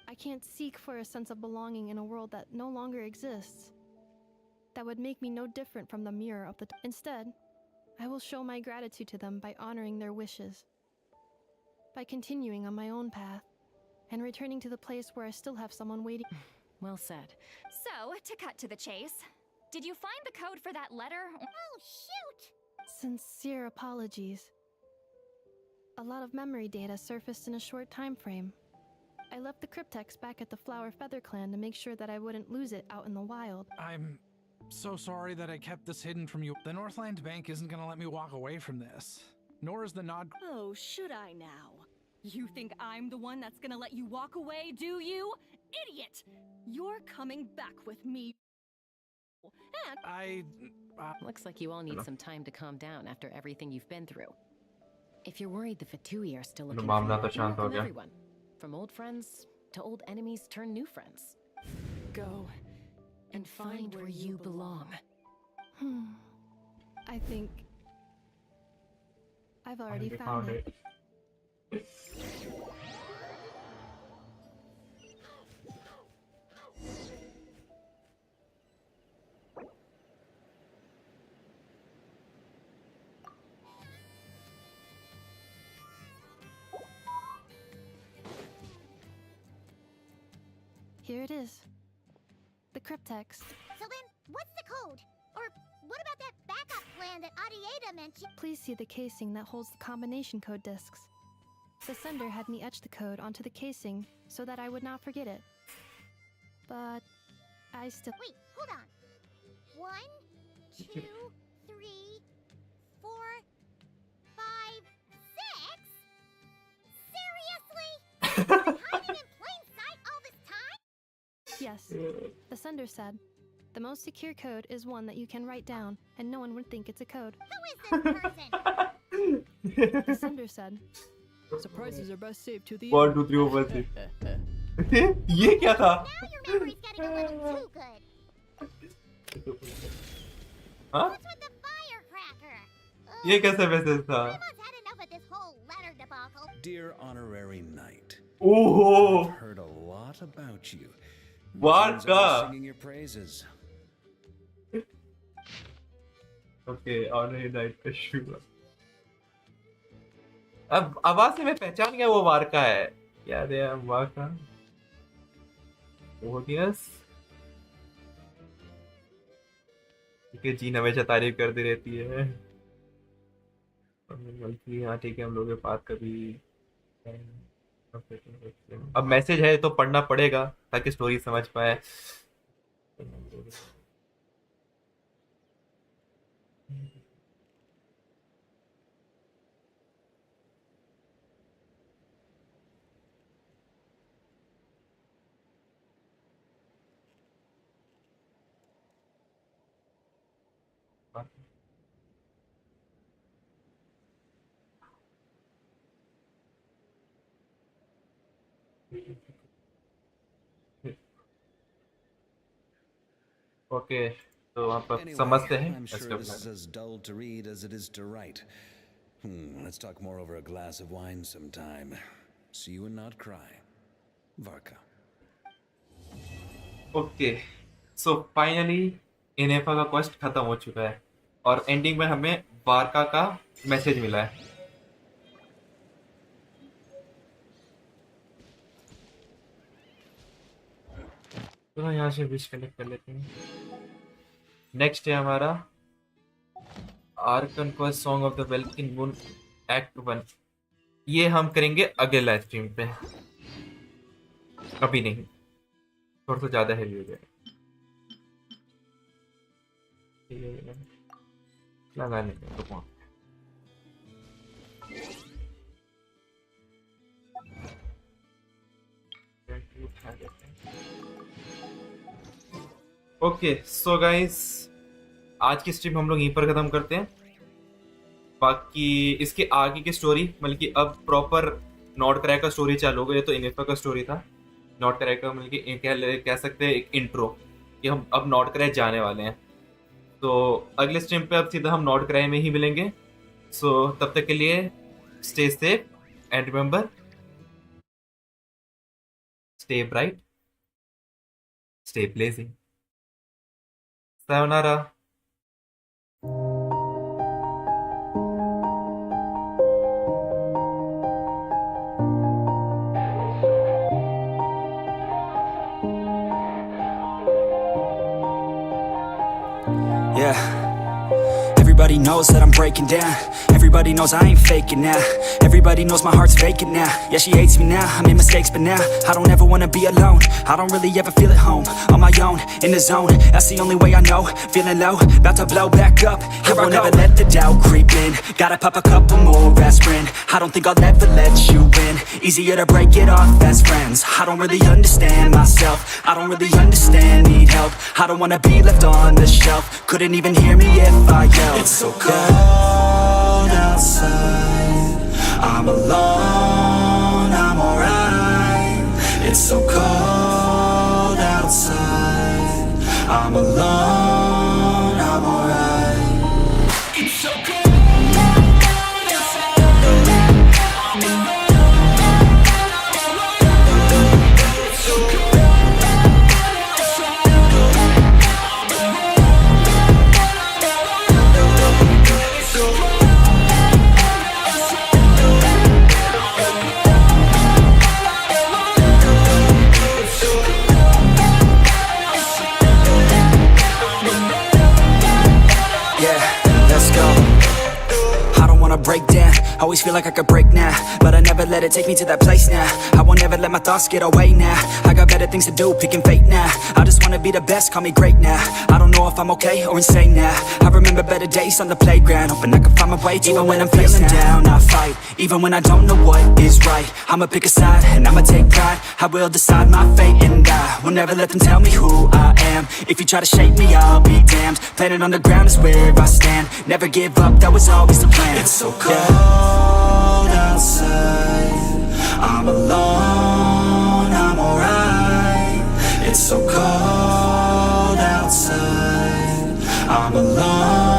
I can't seek for a sense of belonging in a world that no longer exists. That would make me no different from the mirror of the... Instead, I will show my gratitude to them by honoring their wishes. By continuing on my own path, and returning to the place where I still have someone waiting. Well said. So, to cut to the chase, did you find the code for that letter? Oh, shoot! Sincere apologies. A lot of memory data surfaced in a short time frame. I left the cryptex back at the Flower Feather Clan to make sure that I wouldn't lose it out in the wild. I'm so sorry that I kept this hidden from you. The Northland Bank isn't gonna let me walk away from this. Nor is the nod. Oh, should I now? You think I'm the one that's gonna let you walk away, do you? Idiot! You're coming back with me. And Looks like you all need some time to calm down after everything you've been through. If you're worried the Fatui are still looking for you, welcome everyone. From old friends to old enemies turn new friends. Go and find where you belong. I think I've already found it. Here it is. The cryptex. So then, what's the code? Or what about that backup plan that Adieta mentioned? Please see the casing that holds the combination code discs. The sender had me etch the code onto the casing so that I would not forget it. But I still... Wait, hold on. 1, 2, 3, 4, 5, 6? Seriously? Hiding in plain sight all this time? Yes. The sender said, the most secure code is one that you can write down, and no one would think it's a code. Who is this person? The sender said, surprises are best saved to the 1, 2, 3, 4, 5, 6. ये क्या था? Now your memory's getting a little too good. हाँ? What's with the firecracker? ये कैसा message था? I've had enough of this whole letter debacle. Dear honorary knight, Oh, I've heard a lot about you. What Machines are the? singing your praises. Okay, honorary knight Ashura. अब आवाज से मैं पहचान गया वो वार का है. याद है वार का? Odious. ठीक जीन हमेशा तारीफ करती रहती है. गलती हाँ ठीक है हम लोग के पास कभी अब मैसेज है तो पढ़ना पड़ेगा ताकि स्टोरी समझ पाए. ओके तो आप समझते हैं. I'm sure this is as dull to read as it is to write. Let's talk more over a glass of wine sometime. See you and not cry. Varka. Okay so finally Ineffa का quest खत्म हो चुका है और ending में हमें वारका का message मिला है. तो यहाँ से विश कनेक्ट कर लेते हैं. नेक्स्ट है हमारा Archon Quest Song of the Welkin Moon Act 1. ये हम करेंगे अगले लाइव स्ट्रीम पे, अभी नहीं. थोड़ा सा ज्यादा हैवी हो जाएगा. लगाने का तो कौन ओके सो गाइस आज की स्ट्रीम हम लोग यहीं पर खत्म करते हैं. बाकी इसके आगे की स्टोरी मतलब कि अब प्रॉपर नॉट क्रैक का स्टोरी चालू हो गई. तो इनेफा का स्टोरी था. नॉट क्रैक का मतलब कि कह सकते हैं एक इंट्रो कि हम अब नॉट क्रैक जाने वाले हैं. तो अगले स्ट्रीम पे अब सीधा हम नॉट क्रैक में ही मिलेंगे. सो तब तक के लिए stay safe and remember stay bright stay blazing. sayonara. Yeah. Everybody knows that I'm breaking down. Everybody knows I ain't faking now. Everybody knows my heart's vacant now. Yeah, she hates me now, I made mistakes but now I don't ever wanna be alone. I don't really ever feel at home. On my own, in the zone, that's the only way I know. Feeling low, about to blow back up. Here I won't ever let the doubt creep in. Gotta pop a couple more aspirin. I don't think I'll ever let you in. Easier to break it off as friends. I don't really understand myself. I don't really understand, need help. I don't wanna be left on the shelf. Couldn't even hear me if I yelled. It's so cold outside. I'm alone, I'm alright. It's so cold outside. I'm alone, I'm alright. It's so cold. Break down, always feel like I could break now, but I never let it take me to that place now. I won't ever let my thoughts get away now. I got better things to do, picking fate now. I just wanna be the best, call me great now. I don't know if I'm okay or insane now. I remember better days on the playground, hoping I can find my way to even when I'm feeling down, I fight. Even when I don't know what is right, I'ma pick a side and I'ma take pride. I will decide my fate and I will never let them tell me who I am. If you try to shake me, I'll be damned. Planet on the ground is where I stand. Never give up, that was always the plan. It's so cold outside. I'm alone, I'm alright. It's so cold outside. I'm alone.